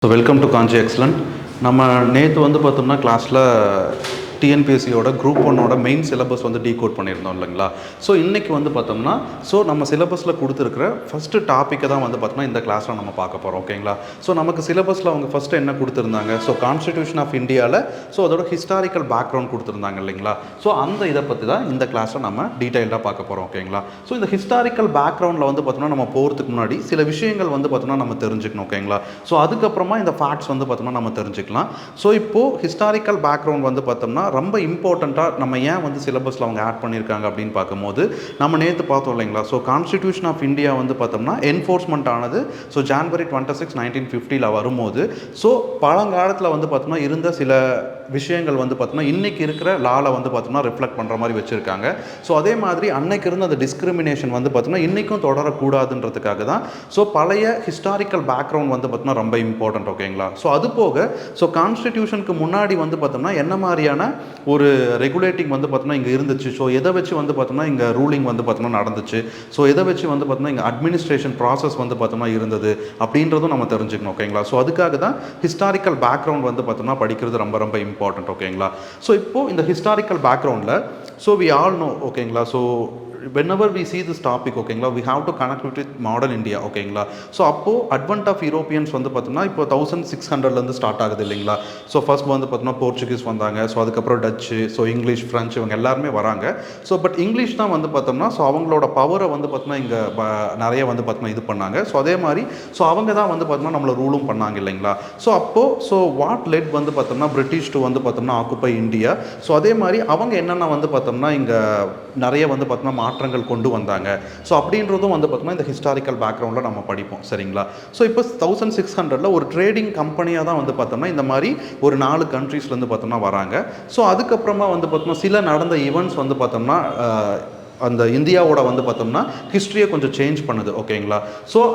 So welcome to KANCHI Excellent. நம்ம நேற்று வந்து பார்த்தோம்னா கிளாஸில் டிஎன்பிஎஸ்சியோட குரூப் 1ஓட மெயின் சிலபஸ் வந்து டீகோட் பண்ணியிருந்தோம் இல்லைங்களா. ஸோ இன்றைக்கி வந்து பார்த்தோம்னா நம்ம சிலபஸில் கொடுத்துருக்கிற ஃபஸ்ட்டு டாப்பிக்கை தான் வந்து பார்த்தோம்னா இந்த கிளாஸில் நம்ம பார்க்க போகிறோம். ஓகேங்களா. ஸோ நமக்கு சிலபஸில் அவங்க ஃபஸ்ட்டு என்ன கொடுத்துருந்தாங்க, கான்ஸ்டிடியூஷன் ஆஃப் இந்தியாவில் அதோட ஹிஸ்டாரிக்கல் பேக்ரவுண்ட் கொடுத்துருந்தாங்க இல்லைங்களா. அந்த இதை பற்றி தான் இந்த கிளாஸில் நம்ம டீட்டெயில்டாக பார்க்க போகிறோம். ஓகேங்களா. இந்த ஹிஸ்டாரிக்கல் பேக்ரவுண்டில் வந்து பார்த்தோம்னா நம்ம போகிறதுக்கு முன்னாடி சில விஷயங்கள் வந்து பார்த்தோம்னா நம்ம தெரிஞ்சுக்கணும். ஓகேங்களா. அதுக்கப்புறமா இந்த ஃபேக்ட்ஸ் வந்து பார்த்தோம்னா நம்ம தெரிஞ்சுக்கலாம். இப்போது ஹிஸ்டாரிக்கல் பேக்ரவுண்ட் வந்து பார்த்தோம்னா ரொம்ப இம்பார்ட்டண்ட்டாக நம்ம ஏன் வந்து சிலபஸில் அவங்க ஆட் பண்ணியிருக்காங்க அப்படின்னு பார்க்கும்போது நம்ம நேற்று பார்த்தோம் இல்லைங்களா. கான்ஸ்டிடியூஷன் ஆஃப் இந்தியா வந்து பார்த்தோம்னா என்ஃபோர்ஸ்மெண்ட் ஆனது ஜான்வரி 26, 1950 வரும்போது பழங்காலத்தில் வந்து பார்த்தோம்னா இருந்த சில விஷயங்கள் வந்து பார்த்தோம்னா இன்றைக்கி இருக்கிற லாவில் வந்து பார்த்தோம்னா ரிஃப்ளெக்ட் பண்ணுற மாதிரி வச்சுருக்காங்க. அதே மாதிரி அன்னைக்கு இருந்த அந்த டிஸ்கிரிமினேஷன் வந்து பார்த்தோம்னா இன்றைக்கும் தொடரக்கூடாதுன்றதுக்காக தான் பழைய ஹிஸ்டாரிக்கல் பேக்ரவுண்ட் வந்து பார்த்தோம்னா ரொம்ப இம்பார்ட்டன்ட். ஓகேங்களா. அது போக கான்ஸ்டிடியூஷனுக்கு முன்னாடி வந்து பார்த்தோம்னா என்ன மாதிரியான ஒரு ரெகுலேட்டிங் வந்து பார்த்தோம்னா இங்கே இருந்துச்சு, எதை வச்சு வந்து பார்த்தோம்னா இங்கே ரூலிங் வந்து பார்த்தோம்னா நடந்துச்சு, எதை வச்சு வந்து பார்த்தோம்னா இங்கே அட்மினிஸ்ட்ரேஷன் ப்ராசஸ் வந்து பார்த்தோம்னா இருந்தது அப்படின்றதும் நம்ம தெரிஞ்சுக்கணும். ஓகேங்களா. அதுக்காக தான் ஹிஸ்டாரிக்கல் பேக்ரவுண்ட் வந்து பார்த்தோம்னா படிக்கிறது ரொம்ப ரொம்ப இம்பார்ட்டன்ட். ஓகேங்களா. இப்போது இந்த ஹிஸ்டாரிக்கல் பேக்ரவுண்டில் we all know. ஓகேங்களா. whenever we see this topic, ஓகேங்களா, we have to connect with modern India. ஓகேங்களா. அப்போது அட்வென்ட் ஆஃப் யூரோப்பியன்ஸ் வந்து பார்த்தோம்னா இப்போ 1600லேருந்து ஸ்டார்ட் ஆகுது இல்லைங்களா. ஃபர்ஸ்ட் வந்து பார்த்தோம்னா போர்ச்சுகீஸ் வந்தாங்க, அதுக்கப்புறம் டச்சு, இங்கிலீஷ், ஃப்ரெஞ்சு, இவங்க எல்லாருமே வராங்க. பட் இங்கிலீஷ் தான் வந்து பார்த்தோம்னா அவங்களோட பவரை வந்து பார்த்தோம்னா இங்கே நிறைய வந்து பார்த்தோம்னா இது பண்ணாங்க. அதே மாதிரி அவங்க தான் வந்து பார்த்தோம்னா நம்மளை ரூலும் பண்ணாங்க இல்லைங்களா. அப்போது வாட் லெட் வந்து பார்த்தோம்னா பிரிட்டிஷ் டு வந்து பார்த்தோம்னா ஆக்குப்பை இந்தியா. அதே மாதிரி அவங்க என்னென்ன வந்து பார்த்தோம்னா இங்கே நிறைய வந்து பார்த்தோம்னா மாற்றங்கள் கொண்டு வந்தாங்க. அப்படின்றதும் வந்து பார்த்தோம்னா இந்த ஹிஸ்டாரிக்கல் பேக்ரவுண்டில் நம்ம படிப்போம். சரிங்களா. இப்போ 1600 ஒரு ட்ரேடிங் கம்பெனியாக தான் வந்து பார்த்தோம்னா இந்த மாதிரி ஒரு 4 கண்ட்ரீஸ்லேருந்து பார்த்தோம்னா வராங்க. அதுக்கப்புறமா வந்து பார்த்தோம்னா சில நடந்த ஈவெண்ட்ஸ் வந்து பார்த்தோம்னா அந்த இந்தியாவோட வந்து பார்த்தோம்னா ஹிஸ்ட்ரியை கொஞ்சம் சேஞ்ச் பண்ணுது. ஓகேங்களா.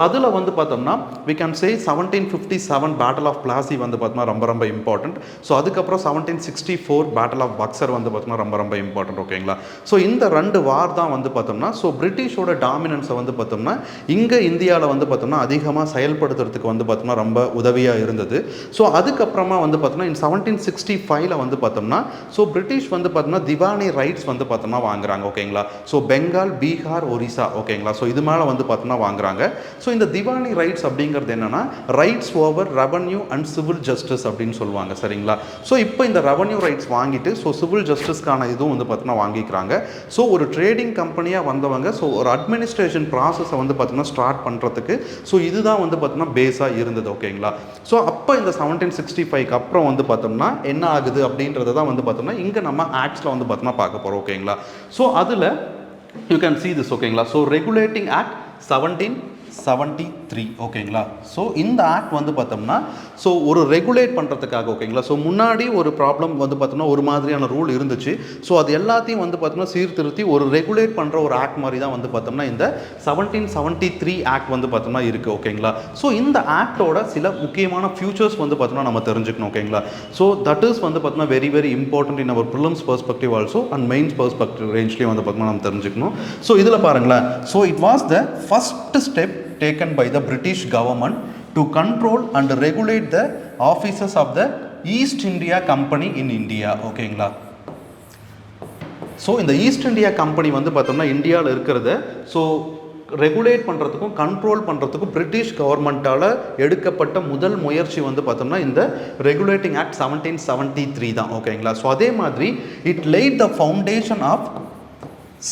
அதில் வந்து பார்த்தோம்னா we can say 1757 battle of Plassey வந்து பார்த்தோம்னா ரொம்ப ரொம்ப இம்பார்ட்டன்ட். அதுக்கப்புறம் 1764 பேட்டில் ஆஃப் பக்சர் வந்து பார்த்தோம்னா ரொம்ப ரொம்ப இம்பார்ட்டன்ட். ஓகேங்களா. இந்த 2 வார் தான் வந்து பார்த்தோம்னா பிரிட்டிஷோட டாமினன்ஸை வந்து பார்த்தோம்னா இங்கே இந்தியாவில் வந்து பார்த்தோம்னா அதிகமாக செயல்படுத்துறதுக்கு வந்து பார்த்தோம்னா ரொம்ப உதவியாக இருந்தது. அதுக்கப்புறமா வந்து பார்த்தோம்னா 1765 வந்து பார்த்தோம்னா பிரிட்டிஷ் வந்து பார்த்தோம்னா திவானி ரைட்ஸ் வந்து பார்த்தோம்னா வாங்குறாங்க. ஓகேங்களா. பெங்கால், பீகார், ஒரிசா. ஓகேங்களா. இது மேலே வந்து பார்த்தோம்னா வாங்குறாங்க. இந்த திவானி ரைட்ஸ் அப்படிங்கிறது என்னன்னா rights over revenue and civil justice அப்படின்னு சொல்லுவாங்க. சரிங்களா. இப்போ இந்த ரெவன்யூ ரைட்ஸ் வாங்கிட்டு சிவில் ஜஸ்டிஸ்க்கான இதுவும் வந்து பார்த்தோம்னா வாங்கிக்கிறாங்க. ஒரு ட்ரேடிங் கம்பெனியாக வந்தவங்க ஒரு அட்மினிஸ்ட்ரேஷன் ப்ராசஸை வந்து பார்த்தோம்னா ஸ்டார்ட் பண்ணுறதுக்கு இதுதான் வந்து பார்த்தோம்னா பேஸாக இருந்தது. ஓகேங்களா. அப்போ இந்த 1765 அப்புறம் வந்து பார்த்தோம்னா என்ன ஆகுது அப்படின்றத தான் வந்து பார்த்தோம்னா இங்கே நம்ம ஆக்ட்ஸில் வந்து பார்த்தோம்னா பார்க்க போகிறோம். ஓகேங்களா. அதில் you can see this. ஓகேங்களா. regulating act 1773. ஓகேங்களா. இந்த ஆக்ட் வந்து பார்த்தோம்னா ஒரு ரெகுலேட் பண்ணுறதுக்காக. ஓகேங்களா. முன்னாடி ஒரு ப்ராப்ளம் வந்து பார்த்தோம்னா ஒரு மாதிரியான ரூல் இருந்துச்சு. அது எல்லாத்தையும் வந்து பார்த்தோம்னா சீர்திருத்தி ஒரு ரெகுலேட் பண்ணுற ஒரு ஆக்ட் மாதிரி தான் வந்து பார்த்தோம்னா இந்த 1773 ஆக்ட் வந்து பார்த்தோம்னா இருக்குது. ஓகேங்களா. இந்த ஆக்டோட சில முக்கியமான ஃபியூச்சர்ஸ் வந்து பார்த்தோம்னா நம்ம தெரிஞ்சுக்கணும். ஓகேங்களா. தட் இஸ் வந்து பார்த்தோம்னா very very important in our prelims perspective also and mains perspective ரேஞ்ச்லேயும் வந்து பார்த்தோம்னா நம்ம தெரிஞ்சுக்கணும். இதில் பாருங்களேன். It was the first step taken by the British government to control and regulate the offices of the East India Company in India. ஓகேங்களா. இந்த east India Company வந்து பார்த்தோம்னா இந்தியாவில் இருக்கிறத ரெகுலேட் பண்ணுறதுக்கும் கண்ட்ரோல் பண்ணுறதுக்கும் பிரிட்டிஷ் கவர்மெண்ட்டால் எடுக்கப்பட்ட முதல் முயற்சி வந்து பார்த்தோம்னா இந்த ரெகுலேட்டிங் ஆக்ட் 1773 தான். ஓகேங்களா. அதே மாதிரி it laid the foundation of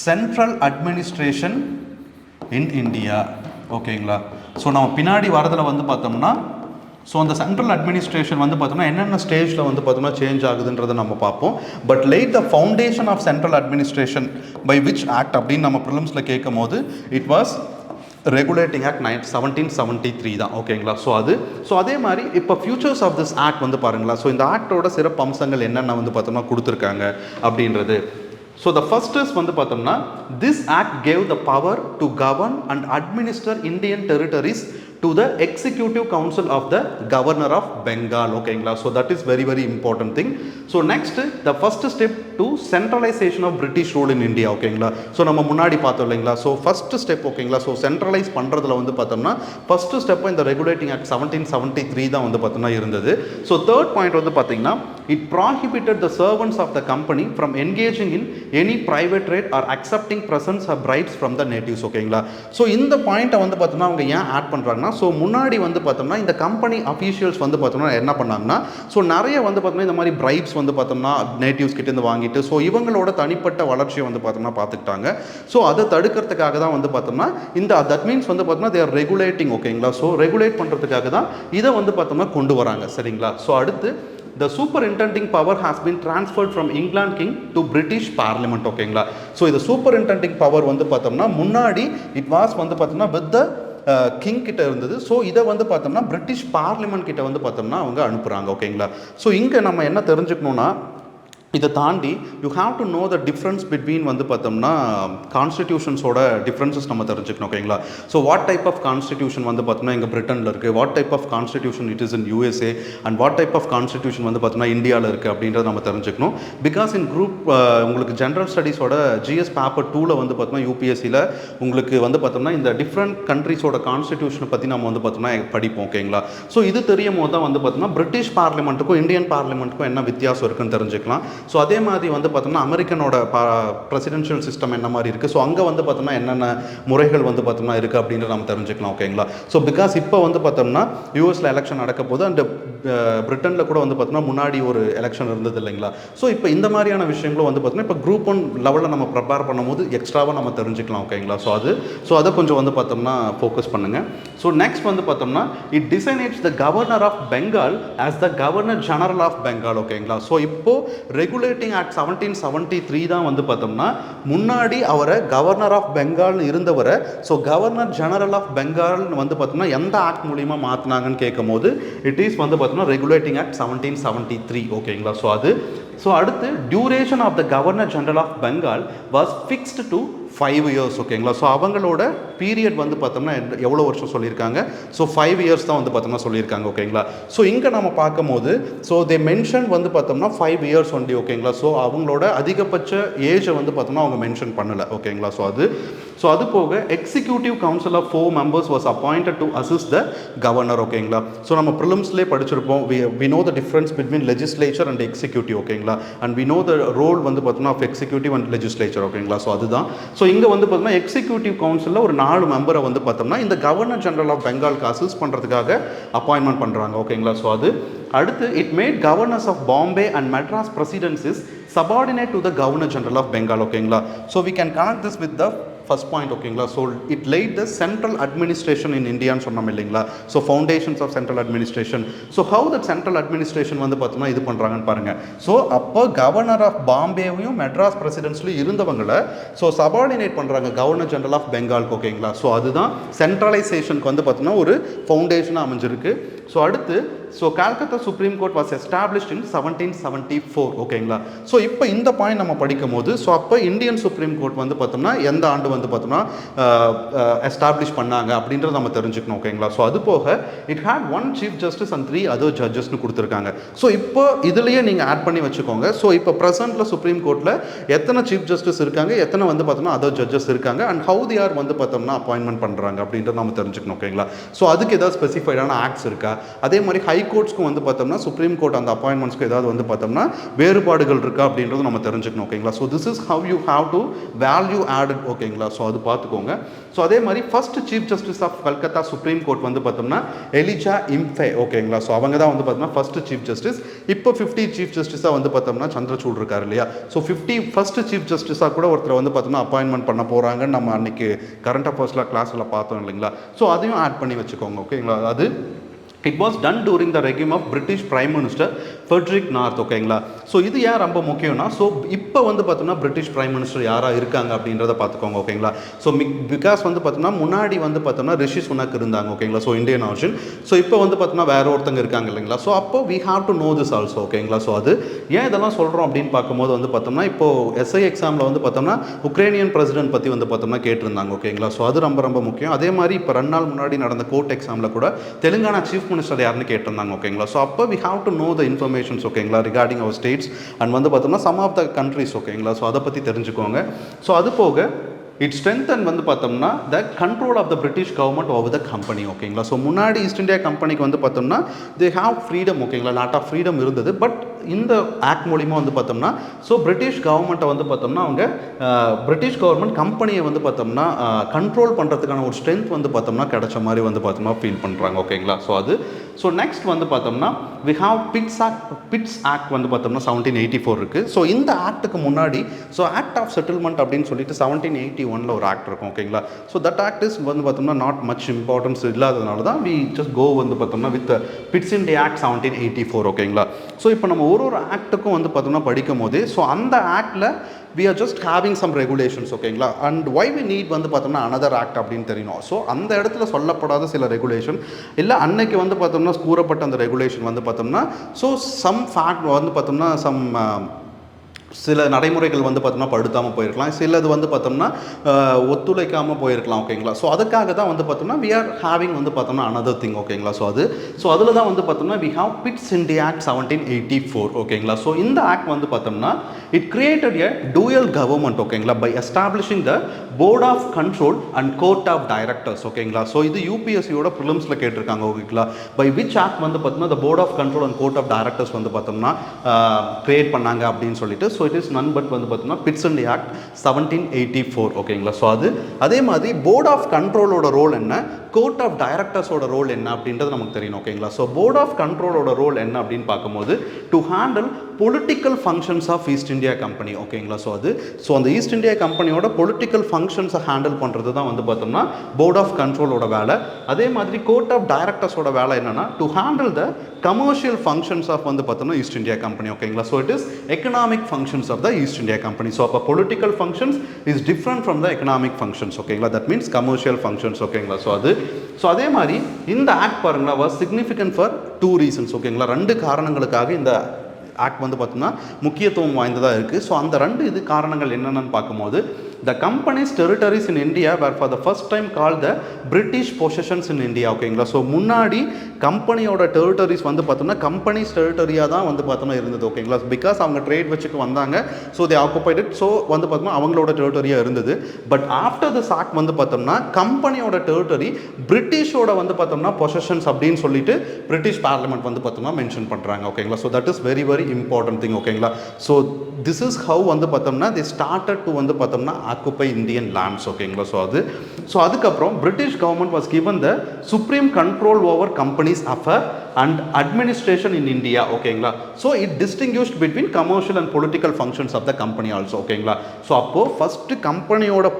central administration in India. ஓகேங்களா. நம்ம பின்னாடி வரதில் வந்து பார்த்தோம்னா அந்த சென்ட்ரல் அட்மினிஸ்ட்ரேஷன் வந்து பார்த்தோம்னா என்னென்ன ஸ்டேஜில் வந்து பார்த்தோம்னா சேஞ்ச் ஆகுதுன்றதை நம்ம பார்ப்போம். But laid the foundation of central administration by which act அப்படின்னு நம்ம ப்ரிலிம்ஸில் கேட்கும் போது இட் வாஸ் ரெகுலேட்டிங் ஆக்ட் 1773 தான். ஓகேங்களா. அதே மாதிரி இப்போ ஃபியூச்சர்ஸ் ஆஃப் திஸ் ஆக்ட் வந்து பாருங்களா. இந்த ஆக்டோட சிறப்பு அம்சங்கள் என்னென்ன வந்து பார்த்தோம்னா கொடுத்துருக்காங்க அப்படின்றது. the first is வந்து பார்த்தோம்னா this act gave the power to govern and administer Indian territories to the executive council of the governor of Bengal. ஓகேங்களா, so that is very very important thing. So next, the first step to centralization of British rule in India. ஓகேங்களா, so நம்ம முன்னாடி பார்த்தோம் இல்லைங்களா, so first step ஓகேங்களா, so centralise பண்ணுறதுல வந்து பார்த்தோம்னா ஃபர்ஸ்ட் ஸ்டெப் இந்த ரெகுலேட்டிங் ஆக்ட் 1773 தான் வந்து பார்த்தோம்னா இருந்தது. ஸோ தேர்ட் பாயிண்ட் வந்து பார்த்தீங்கன்னா, it prohibited the servants of the company from engaging in any private trade or accepting presents of bribes from the natives. ஓகேங்களா, ஸோ இந்த பாயிண்ட்டை வந்து பார்த்தோம்னா அவங்க ஏன் ஆட் பண்ணுறாங்கன்னா, ஸோ முன்னாடி வந்து பார்த்தோம்னா இந்த கம்பெனி அஃபீஷியல்ஸ் வந்து பார்த்தோம்னா என்ன பண்ணாங்கன்னா, ஸோ நிறைய வந்து பார்த்தோம்னா இந்த மாதிரி பிரைப்ஸ் வந்து பார்த்தோம்னா நேட்டிவ்ஸ் கிட்டேருந்து வாங்கிட்டு ஸோ இவங்களோட தனிப்பட்ட வளர்ச்சியை வந்து பார்த்தோம்னா பார்த்துக்கிட்டாங்க. ஸோ அதை தடுக்கிறதுக்காக தான் வந்து பார்த்தோம்னா இந்த தட் மீன்ஸ் வந்து பார்த்தோம்னா தே ஆர் ரெகுலேட்டிங். ஓகேங்களா, ஸோ ரெகுலேட் பண்ணுறதுக்காக தான் இதை வந்து பார்த்தோம்னா கொண்டு வராங்க. சரிங்களா, ஸோ அடுத்து the superintending power has been transferred from England king to British parliament. ஓகேங்களா, ஸோ இது சூப்பரிண்டெண்டிங் பவர் வந்து பார்த்தோம்னா முன்னாடி இட் வாஸ் வந்து பார்த்தோம்னா வித் த கிங் கிட்ட இருந்தது. ஸோ இதை வந்து பார்த்தோம்னா பிரிட்டிஷ் பார்லிமெண்ட் கிட்ட வந்து பார்த்தோம்னா அவங்க அனுப்புகிறாங்க. ஓகேங்களா, ஸோ இங்கே நம்ம என்ன தெரிஞ்சுக்கணுன்னா, இதை தாண்டி you have to know the difference between வந்து பார்த்தோம்னா கான்ஸ்டிடியூஷன்ஸோட டிஃப்ரென்சஸ் நம்ம தெரிஞ்சுக்கணும். ஓகேங்களா, so what type of constitution வந்து பார்த்தோம்னா எங்கள் பிரிட்டனில் இருக்குது, what type of constitution it is in USA, and what type of constitution வந்து பார்த்தோம்னா இந்தியாவில் இருக்குது அப்படின்றத நம்ம தெரிஞ்சுக்கணும். பிகாஸ் இன் குரூப் உங்களுக்கு ஜென்ரல் ஸ்டடீஸோட GS பேப்பர் 2ல் வந்து பார்த்தோம்னா UPSCயில் உங்களுக்கு வந்து பார்த்தோம்னா இந்த டிஃப்ரெண்ட் கண்ட்ரிஸோட கான்ஸ்டிடியூஷனை பற்றி நம்ம வந்து பார்த்தோம்னா படிப்போம். ஓகேங்களா, ஸோ இது தெரியும் போது தான் வந்து பார்த்தோம்னா பிரிட்டிஷ் பார்லிமெண்ட்டுக்கும் இந்தியன் பார்லிமெண்ட்டுக்கும் என்ன வித்தியாசம் இருக்குன்னு தெரிஞ்சுக்கலாம். ஸோ அதே மாதிரி வந்து பார்த்தோம்னா அமெரிக்கனோட பிரசிடென்ஷியல் சிஸ்டம் என்ன மாதிரி இருக்குது, ஸோ அங்கே வந்து பார்த்தோம்னா என்னென்ன முறைகள் வந்து பார்த்தோம்னா இருக்குது அப்படின்றத நம்ம தெரிஞ்சுக்கலாம். ஓகேங்களா, ஸோ பிகாஸ் இப்போ வந்து பார்த்தோம்னா யூஎஸில் எலெக்ஷன் நடக்க போது அண்ட் பிரிட்டனில் கூட வந்து பார்த்தோம்னா முன்னாடி ஒரு எலெக்ஷன் இருந்தது இல்லைங்களா. ஸோ இப்போ இந்த மாதிரியான விஷயங்களும் வந்து பார்த்தோம்னா இப்போ குரூப் 1 லெவலில் நம்ம ப்ரிப்பேர் பண்ணும்போது எக்ஸ்ட்ராவாக நம்ம தெரிஞ்சுக்கலாம். ஓகேங்களா, ஸோ அதை கொஞ்சம் வந்து பார்த்தோம்னா ஃபோக்கஸ் பண்ணுங்கள். ஸோ நெக்ஸ்ட் வந்து பார்த்தோம்னா it designates the governor of Bengal as the governor general of Bengal. ஓகேங்களா, ஸோ இப்போது ரெகுலேட்டிங் ஆக்ட் 1773 தான் வந்து பார்த்தோம்னா முன்னாடி அவரை கவர்னர் ஆஃப் பெங்கால்னு இருந்தவரை ஸோ கவர்னர் ஜெனரல் ஆஃப் பெங்கால்னு வந்து பார்த்தோம்னா எந்த ஆக்ட் மூலிமா மாற்றினாங்கன்னு கேட்கும் போது இட் இஸ் வந்து பார்த்தோம்னா ரெகுலேட்டிங் ஆக்ட் 1773. ஓகேங்களா, ஸோ அடுத்து duration of the governor general of Bengal was fixed to 5 years. ஓகேங்களா, ஸோ அவங்களோட பீரியட் வந்து பார்த்தோம்னா எவ்வளோ வருஷம் சொல்லியிருக்காங்க, ஸோ 5 years தான் வந்து பார்த்தோம்னா சொல்லியிருக்காங்க. ஓகேங்களா, ஸோ இங்கே நம்ம பார்க்கும்போது ஸோ தே மென்ஷன் வந்து பார்த்தோம்னா 5 years ஒன்லி. ஓகேங்களா, ஸோ அவங்களோட அதிகபட்ச ஏஜை வந்து பார்த்தோம்னா அவங்க மென்ஷன் பண்ணலை. ஓகேங்களா, ஸோ அது போக executive council of 4 members was appointed to assist the governor. ஓகேங்களா, ஸோ நம்ம ப்ரிலிம்ஸ்லேயே படிச்சிருப்போம், we know the difference between legislature and executive. ஓகேங்களா, and we know the role வந்து பார்த்தோம்னா of executive and legislature. ஓகேங்களா, ஸோ அதுதான். ஸோ இங்கே வந்து பார்த்தோம்னா எக்ஸிக்யூட்டிவ் கவுன்சிலில் ஒரு 4 மெம்பரை வந்து பார்த்தோம்னா இந்த கவர்னர் ஜெனரல் ஆஃப் பெங்காலுக்கு அசிஸ்ட் பண்ணுறதுக்காக அப்பாயின்மெண்ட் பண்ணுறாங்க. ஓகேங்களா, ஸோ அது அடுத்து it made governors of Bombay and Madras presidencies subordinate to the governor general of Bengal. ஓகேங்களா, so we can connect this with the first point. ஓகேங்களா, so it laid the central administration in இந்தியான்னு சொன்னோம் இல்லைங்களா. So foundations of central administration. So how that central administration வந்து பார்த்தோம்னா இது பண்ணுறாங்கன்னு பாருங்கள். ஸோ அப்போ governor of பாம்பேவையும் Madras பிரசிடென்ட்ஸ்லையும் இருந்தவங்களை so subordinate பண்ணுறாங்க கவர்னர் ஜெனரல் ஆஃப் பெங்காலுக்கு. ஓகேங்களா, ஸோ அதுதான் சென்ட்ரலைசேஷனுக்கு வந்து பார்த்தோம்னா ஒரு ஃபவுண்டேஷனாக அமைஞ்சிருக்கு. ஸோ அடுத்து so Calcutta supreme court was established in 1774. ஓகேங்களா, ஸோ இப்போ இந்த பாயிண்ட் நம்ம படிக்கும் போது ஸோ அப்போ இந்தியன் சுப்ரீம் கோர்ட் வந்து பார்த்தோம்னா எந்த ஆண்டு வந்து பார்த்தோம்னா எஸ்டாப்ளிஷ் பண்ணாங்க அப்படின்றத நம்ம தெரிஞ்சுக்கணும். ஓகேங்களா, ஸோ அது போக it had 1 chief justice and 3 other ஜட்ஜஸ்னு கொடுத்துருக்காங்க. ஸோ இப்போ இதுலேயே நீங்கள் ஆட் பண்ணி வச்சுக்கோங்க. ஸோ இப்போ ப்ரெசென்ட்டில் சுப்ரீம் கோர்ட்டில் எத்தனை சீஃப் ஜஸ்டிஸ் இருக்காங்க, எத்தனை வந்து பார்த்தோம்னா அதர் ஜட்ஜஸ் இருக்காங்க, அண்ட் ஹவு தி ஆர் வந்து பார்த்தோம்னா அப்பாயின்மெண்ட் பண்ணுறாங்க அப்படின்றத நம்ம தெரிஞ்சுக்கணும். ஓகேங்களா, ஸோ அதுக்கு ஏதாவது ஸ்பெசிஃபைடான ஆக்ட்ஸ் இருக்கா, அதே மாதிரி ஹை கோர்ட்ஸ்க்கும் வந்து பார்த்தோம்னா சுப்ரீம் கோர்ட் அந்த அப்பாயின்மெண்ட்ஸ்க்கு ஏதாவது வந்து பார்த்தோம்னா வேறுபாடுகள் இருக்கா அப்படின்றது நம்ம தெரிஞ்சுக்கணும். ஓகேங்களா, so this is how you have to value added. ஓகேங்களா, ஸோ அது பார்த்துக்கோங்க. ஸோ அதே மாதிரி first chief justice of Calcutta supreme court வந்து பார்த்தோம்னா எலிஜா இம்ஃபே. ஓகேங்களா, ஸோ அவங்க தான் வந்து பார்த்தோம்னா ஃபர்ஸ்ட் சீஃப் ஜஸ்டிஸ். இப்போ 50 சீஃப் ஜஸ்டிஸாக வந்து பார்த்தோம்னா சந்திரசூட் இருக்கார் இல்லையா. ஸோ 50 ஃபர்ஸ்ட் சீஃப் ஜஸ்டிஸாக கூட ஒருத்தர் வந்து பார்த்தோம்னா அப்பாயின்மெண்ட் பண்ண போகிறாங்கன்னு நம்ம அன்றைக்கி கரண்ட் அஃபேர்ஸில் கிளாஸில் பார்த்தோம் இல்லைங்களா. ஸோ அதையும் ஆட் பண்ணி வச்சுக்கோங்க. ஓகேங்களா, அது it was done during the regime of British prime minister Frederick North. ஓகேங்களா. ஸோ இது ஏன் ரொம்ப முக்கியம்னா, ஸோ இப்போ வந்து பார்த்தோம்னா பிரிட்டிஷ் பிரைம் மினிஸ்டர் யாராக இருக்காங்க அப்படின்றத பார்த்துக்கோங்க. ஓகேங்களா. ஸோ பிகாஸ் வந்து பார்த்தோம்னா முன்னாடி வந்து பார்த்தோம்னா ரிஷி சுனக் இருந்தாங்க. ஓகேங்களா. So Indian origin. ஸோ இப்போ வந்து பார்த்தோம்னா வேற ஒருத்தங்க இருக்காங்க இல்லைங்களா. ஸோ அப்போ we have to know this also. ஓகேங்களா. ஸோ அது ஏன் இதெல்லாம் சொல்கிறோம் அப்படின்னு பார்க்கும்போது வந்து பார்த்தோம்னா இப்போ எஸ்ஐ எக்ஸாமில் வந்து பார்த்தோம்னா உக்ரைனியன் பிரசிடென்ட் பற்றி வந்து பார்த்தோம்னா கேட்டிருந்தாங்க. ஓகேங்களா. ஸோ அது ரொம்ப ரொம்ப முக்கியம். அதே மாதிரி இப்போ 2 நாள் முன்னாடி நடந்த கோர்ட் எக்ஸாமில் கூட தெலுங்கானா சீஃப் மினிஸ்டர் யாருன்னு கேட்டிருந்தாங்க. ஓகேங்களா. ஸோ அப்போ we have to know the informations. ஓகேங்களா. ரிகார்டிங் அவர் ஸ்டேட்ஸ் அண்ட் வந்து பார்த்தோம்னா சம் ஆஃப் த கண்ட்ரிஸ். ஓகேங்களா. ஸோ அதை பற்றி தெரிஞ்சுக்கோங்க. ஸோ அது போக இட் ஸ்ட்ரென்தன் வந்து பார்த்தோம்னா the control of the British government over the company. ஓகேங்களா. ஸோ முன்னாடி ஈஸ்ட் இந்தியா கம்பெனிக்கு வந்து பார்த்தோம்னா தே ஹாவ் ஃப்ரீடம். ஓகேங்களா. லாட் ஆஃப் ஃப்ரீடம் இருந்தது. பட் இந்த ஆக்ட் மூலிமா வந்து பார்த்தோம்னா ஸோ பிரிட்டிஷ் கவர்மெண்ட்டை வந்து பார்த்தோம்னா அவங்க பிரிட்டிஷ் கவர்மெண்ட் கம்பெனியை வந்து பார்த்தோம்னா கண்ட்ரோல் பண்ணுறதுக்கான ஒரு ஸ்ட்ரென்த் வந்து பார்த்தோம்னா கிடைச்ச மாதிரி வந்து பார்த்தோம்னா ஃபீல் பண்ணுறாங்க. ஓகேங்களா. ஸோ அது ஸோ நெக்ஸ்ட் வந்து பார்த்தோம்னா வி ஹாவ் பிட்ஸ் ஆக்ட் வந்து பார்த்தோம்னா 1784 இருக்குது. ஸோ இந்த ஆக்டுக்கு முன்னாடி ஸோ ஆக்ட் ஆஃப் செட்டில்மெண்ட் அப்படின்னு சொல்லிட்டு 1781 ஒரு ஆக்ட் இருக்கும். ஓகேங்களா. ஸோ தட் ஆக்ட் இஸ் வந்து பார்த்தோம்னா நாட் மச் இம்பார்ட்டன்ஸ் இல்லாததுனால தான் வி ஜஸ்ட் கோ வந்து பார்த்தோம்னா with Pitt's India act 1784. ஓகேங்களா. ஸோ இப்போ நம்ம ஒரு ஆக்ட்டுக்கும் வந்து பார்த்தோம்னா படிக்கும் போதே ஸோ அந்த ஆக்டில் we are just having some regulations. ஓகேங்களா. அண்ட் why we need வந்து பார்த்தோம்னா another act அப்படின்னு தெரியணும். ஸோ அந்த இடத்துல சொல்லப்படாத சில ரெகுலேஷன் இல்லை அன்னைக்கு வந்து பார்த்தோம்னா கூறப்பட்ட அந்த ரெகுலேஷன் வந்து பார்த்தோம்னா ஸோ சம் ஃபேக்ட் வந்து பார்த்தோம்னா சில நடைமுறைகள் வந்து பார்த்தோம்னா படுத்தாமல் போயிருக்கலாம், சிலது வந்து பார்த்தோம்னா ஒத்துழைக்காமல் போயிருக்கலாம். ஓகேங்களா. ஸோ அதுக்காக தான் வந்து பார்த்தோம்னா வி ஆர் ஹேவிங் வந்து பார்த்தோம்னா another thing. ஓகேங்களா. ஸோ அதில் தான் வந்து பார்த்தோம்னா we have Pitt's in the act 1784. ஓகேங்களா. ஸோ இந்த ஆக்ட் வந்து பார்த்தோம்னா it created a dual government. ஓகேங்களா. By establishing the board of control and court of directors. ஓகேங்களா. ஸோ இது யூபிஎஸ்சியோட ப்ரிலிம்ஸில் கேட்டிருக்காங்க. ஓகேங்களா. பை விச் ஆக்ட் வந்து பார்த்தோம்னா the board of control and court of directors வந்து பார்த்தோம்னா கிரியேட் பண்ணாங்க அப்படின்னு சொல்லிட்டு. So it is none but வந்து பார்த்தோம்னா பிட்ஸ் இன் தி ஆக்ட் 1784. ஓகேங்களா. ஸோ அதே மாதிரி போர்ட் ஆஃப் கண்ட்ரோலோட ரோல் என்ன, கோர்ட் ஆஃப் டைரக்டர்ஸோட ரோல் என்ன அப்படின்றது நமக்கு தெரியணும். ஓகேங்களா. ஸோ போர்ட் ஆஃப் கண்ட்ரோலோட ரோல் என்ன அப்படின்னு பார்க்கும்போது to handle political functions of east India company. ஓகேங்களா. ஸோ அந்த ஈஸ்ட் இந்தியா கம்பெனியோட பொலிட்டிக்கல் ஃபங்க்ஷன்ஸை ஹேண்டில் பண்ணுறது தான் வந்து பார்த்தோம்னா போர்ட் ஆஃப் கண்ட்ரோலோட வேலை. அதே மாதிரி கோர்ட் ஆஃப் டைரக்டர்ஸோட வேலை என்னன்னா to handle the commercial functions of வந்து பார்த்தோம்னா ஈஸ்ட் இந்தியா கம்பெனி. ஓகேங்களா. So it is economic functions of the East India Company. So அப்போ political functions is different from the economic functions. ஓகேங்களா. That means commercial functions. ஓகேங்களா. So அதே மாதிரி இந்த act பாருங்களா வாஸ் சிக்னிஃபிகன்ட் ஃபார் 2 ரீசன்ஸ். ஓகேங்களா. 2 காரணங்களுக்காக இந்த ஆக்ட் வந்து பார்த்தோம்னா முக்கியத்துவம் வாய்ந்ததாக இருக்குது. ஸோ அந்த 2 காரணங்கள் என்னென்னு பார்க்கும்போது the company's territories in India were for the first time called the British possessions in India. ஓகேங்களா. ஸோ முன்னாடி கம்பெனியோட டெரிட்டரிஸ் வந்து பார்த்தோம்னா கம்பெனிஸ் டெரிட்டரியாக தான் வந்து பார்த்தோம்னா இருந்தது. ஓகேங்களா. பிகாஸ் அவங்க ட்ரேட் வச்சுட்டு வந்தாங்க. So they ஆக்குபைடட். ஸோ வந்து பார்த்தோம்னா அவங்களோட டெரிட்டரியாக இருந்தது. பட் ஆஃப்டர் திஸ் ஆக்ட் வந்து பார்த்தோம்னா கம்பெனியோட டெரிட்டரி பிரிட்டிஷோட வந்து பார்த்தோம்னா பொசஷன்ஸ் அப்படின்னு சொல்லிட்டு பிரிட்டிஷ் பார்லிமெண்ட் வந்து பார்த்தோம்னா மென்ஷன் பண்ணுறாங்க. ஓகேங்களா. So that is very very important thing. ஓகேங்களா. ஸோ திஸ் இஸ் ஹவு வந்து பார்த்தோம்னா தி ஸ்டார்டட் டு வந்து பார்த்தோம்னா ஆக்குபை இந்தியன் லேண்ட்ஸ். ஓகேங்களா. ஸோ அதுக்கப்புறம் British government was given the supreme control over companies affair and administration in India. ஓகேங்களா. So it distinguished between commercial and political functions of the company also. ஓகேங்களா. So அப்போது first கம்பெனியோட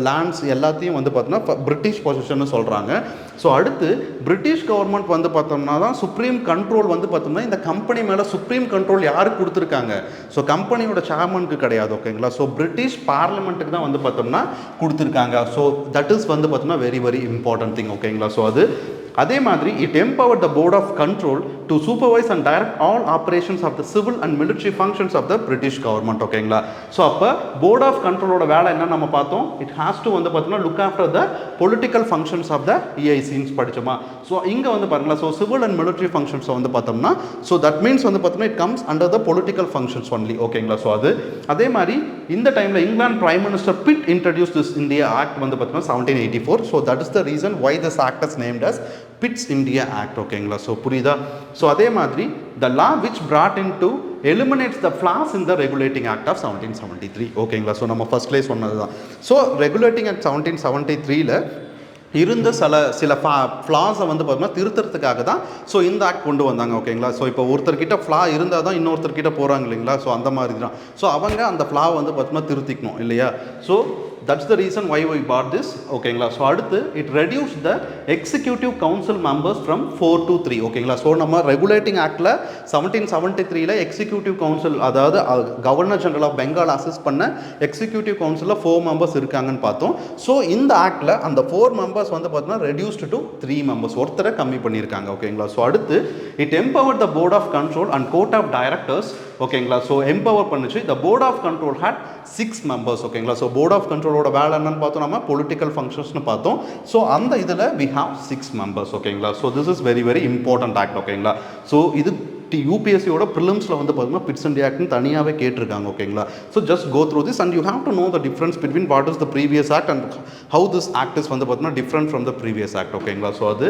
lands எல்லாத்தையும் வந்து பார்த்தோம்னா British position சொல்கிறாங்க. So அடுத்து British government வந்து பார்த்தோம்னா தான் சுப்ரீம் கண்ட்ரோல் வந்து பார்த்தோம்னா இந்த கம்பெனி மேலே சுப்ரீம் கண்ட்ரோல் யாருக்கு கொடுத்துருக்காங்க, ஸோ கம்பெனியோட சேர்மனுக்கு கிடையாது. ஓகேங்களா. ஸோ பிரிட்டிஷ் பார்லிமெண்ட்டுக்கு தான் வந்து பார்த்தோம்னா கொடுத்துருக்காங்க. ஸோ தட் இஸ் வந்து பார்த்தோம்னா வெரி வெரி இம்பார்ட்டன்ட் திங். ஓகேங்களா. ஸோ அதே மாதிரி it empowered the board of control to supervise and direct all operations of the civil and military functions of the British government. ஓகேங்களா. ஸோ அப்போ board of கண்ட்ரோலோட வேலை என்ன நம்ம பார்த்தோம், இட் ஹாஸ் டு வந்து பார்த்தோம்னா look after the political functions of the இஐசின்ஸ் படிச்சோமா. ஸோ இங்கே வந்து பாருங்களா. ஸோ சிவில் அண்ட் மிலிட்ரி ஃபங்க்ஷன்ஸை வந்து பார்த்தோம்னா ஸோ தட் மீன்ஸ் வந்து பார்த்தோம்னா it comes under the political functions only. ஓகேங்களா. ஸோ அதே மாதிரி இந்த டைமில் England prime minister Pitt introduce this India act வந்து பார்த்தோம்னா 1784. So that is the reason why this act is named as Pitt's India act. ஓகேங்களா. ஸோ புரியுதா. So அதே மாதிரி the law which brought into eliminates the flaws in the regulating act of 1773. ஓகேங்களா. So நம்ம ஃபர்ஸ்ட்லேயே சொன்னது தான். ஸோ ரெகுலேட்டிங் ஆக்ட் 1773ல இருந்த சில ஃப்ளாஸை வந்து பார்த்தோம்னா திருத்தறதுக்காக தான் ஸோ இந்த ஆக்ட் கொண்டு வந்தாங்க. ஓகேங்களா. ஸோ இப்போ ஒருத்தர்கிட்ட ஃப்ளா இருந்தால் தான் இன்னொருத்தர்கிட்ட போகிறாங்க இல்லைங்களா. ஸோ அந்த மாதிரி தான். ஸோ அவங்க அந்த ஃப்ளா வந்து பார்த்தோம்னா திருத்திக்கணும் இல்லையா. So that's the reason why we bought this. ஓகேங்களா. ஸோ அடுத்து it reduced the executive council members from 4 to 3. ஓகேங்களா. ஸோ நம்ம ரெகுலேட்டிங் ஆக்டில் 1773ல எக்ஸிக்யூட்டிவ் கவுன்சில், அதாவது governor general of Bengal assist பண்ண எக்ஸிக்யூட்டிவ் கவுன்சிலில் 4 மெம்பர்ஸ் இருக்காங்கன்னு பார்த்தோம். ஸோ இந்த ஆக்டில் அந்த 4 மெம்பர்ஸ் வந்து பார்த்தீங்கன்னா ரெடியூஸ்டு டு 3 மெம்பர்ஸ், ஒருத்தரை கம்மி பண்ணியிருக்காங்க. ஓகேங்களா. ஸோ அடுத்து it empowered the board of control and court of directors. ஓகேங்களா. ஸோ எம்பவர் பண்ணுச்சு. The board of control had 6 members. ஓகேங்களா. ஸோ போர்ட் ஆஃப் கண்ட்ரோலோட வேலை என்னன்னு பார்த்தோம், நம்ம பொலிட்டிக்கல் ஃபங்க்ஷன்ஸ்னு பார்த்தோம். ஸோ அந்த இதில் வி ஹாவ் 6 மெம்பர்ஸ். ஓகேங்களா. So this is very very important act. ஓகேங்களா. ஸோ இது யூபிஎஸ்சியோட ப்ரிலிம்ஸில் வந்து பார்த்தீங்கன்னா பிட்ஸ் அண்ட் ஆக்ட்னு தனியாகவே கேட்டிருக்காங்க. ஓகேங்களா. So just go through this and you have to know the difference between what is the previous act and how this act is வந்து பார்த்தீங்கன்னா different from the previous act. ஓகேங்களா. ஸோ அது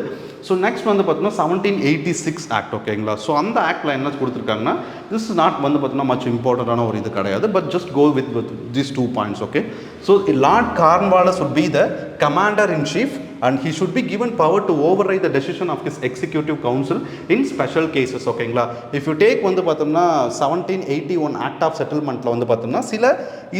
so next வந்து பார்த்தீங்கன்னா 1786 act. ஓகேங்களா. So அந்த ஆக்டில் என்ன கொடுத்துருக்காங்கன்னா, திஸ் இஸ் நாட் வந்து பார்த்தீங்கன்னா மச் இம்பார்ட்டண்டான ஒரு இது கிடையாது, but just go with these 2 points. Okay. So lord Cornwallis would be the commander in chief and he should be given power to override the decision of his executive council in special cases. ஓகேங்களா. if you take வந்து பார்த்தோம்னா 1781 act of செட்டில்மெண்ட்டில் வந்து பார்த்தோம்னா சில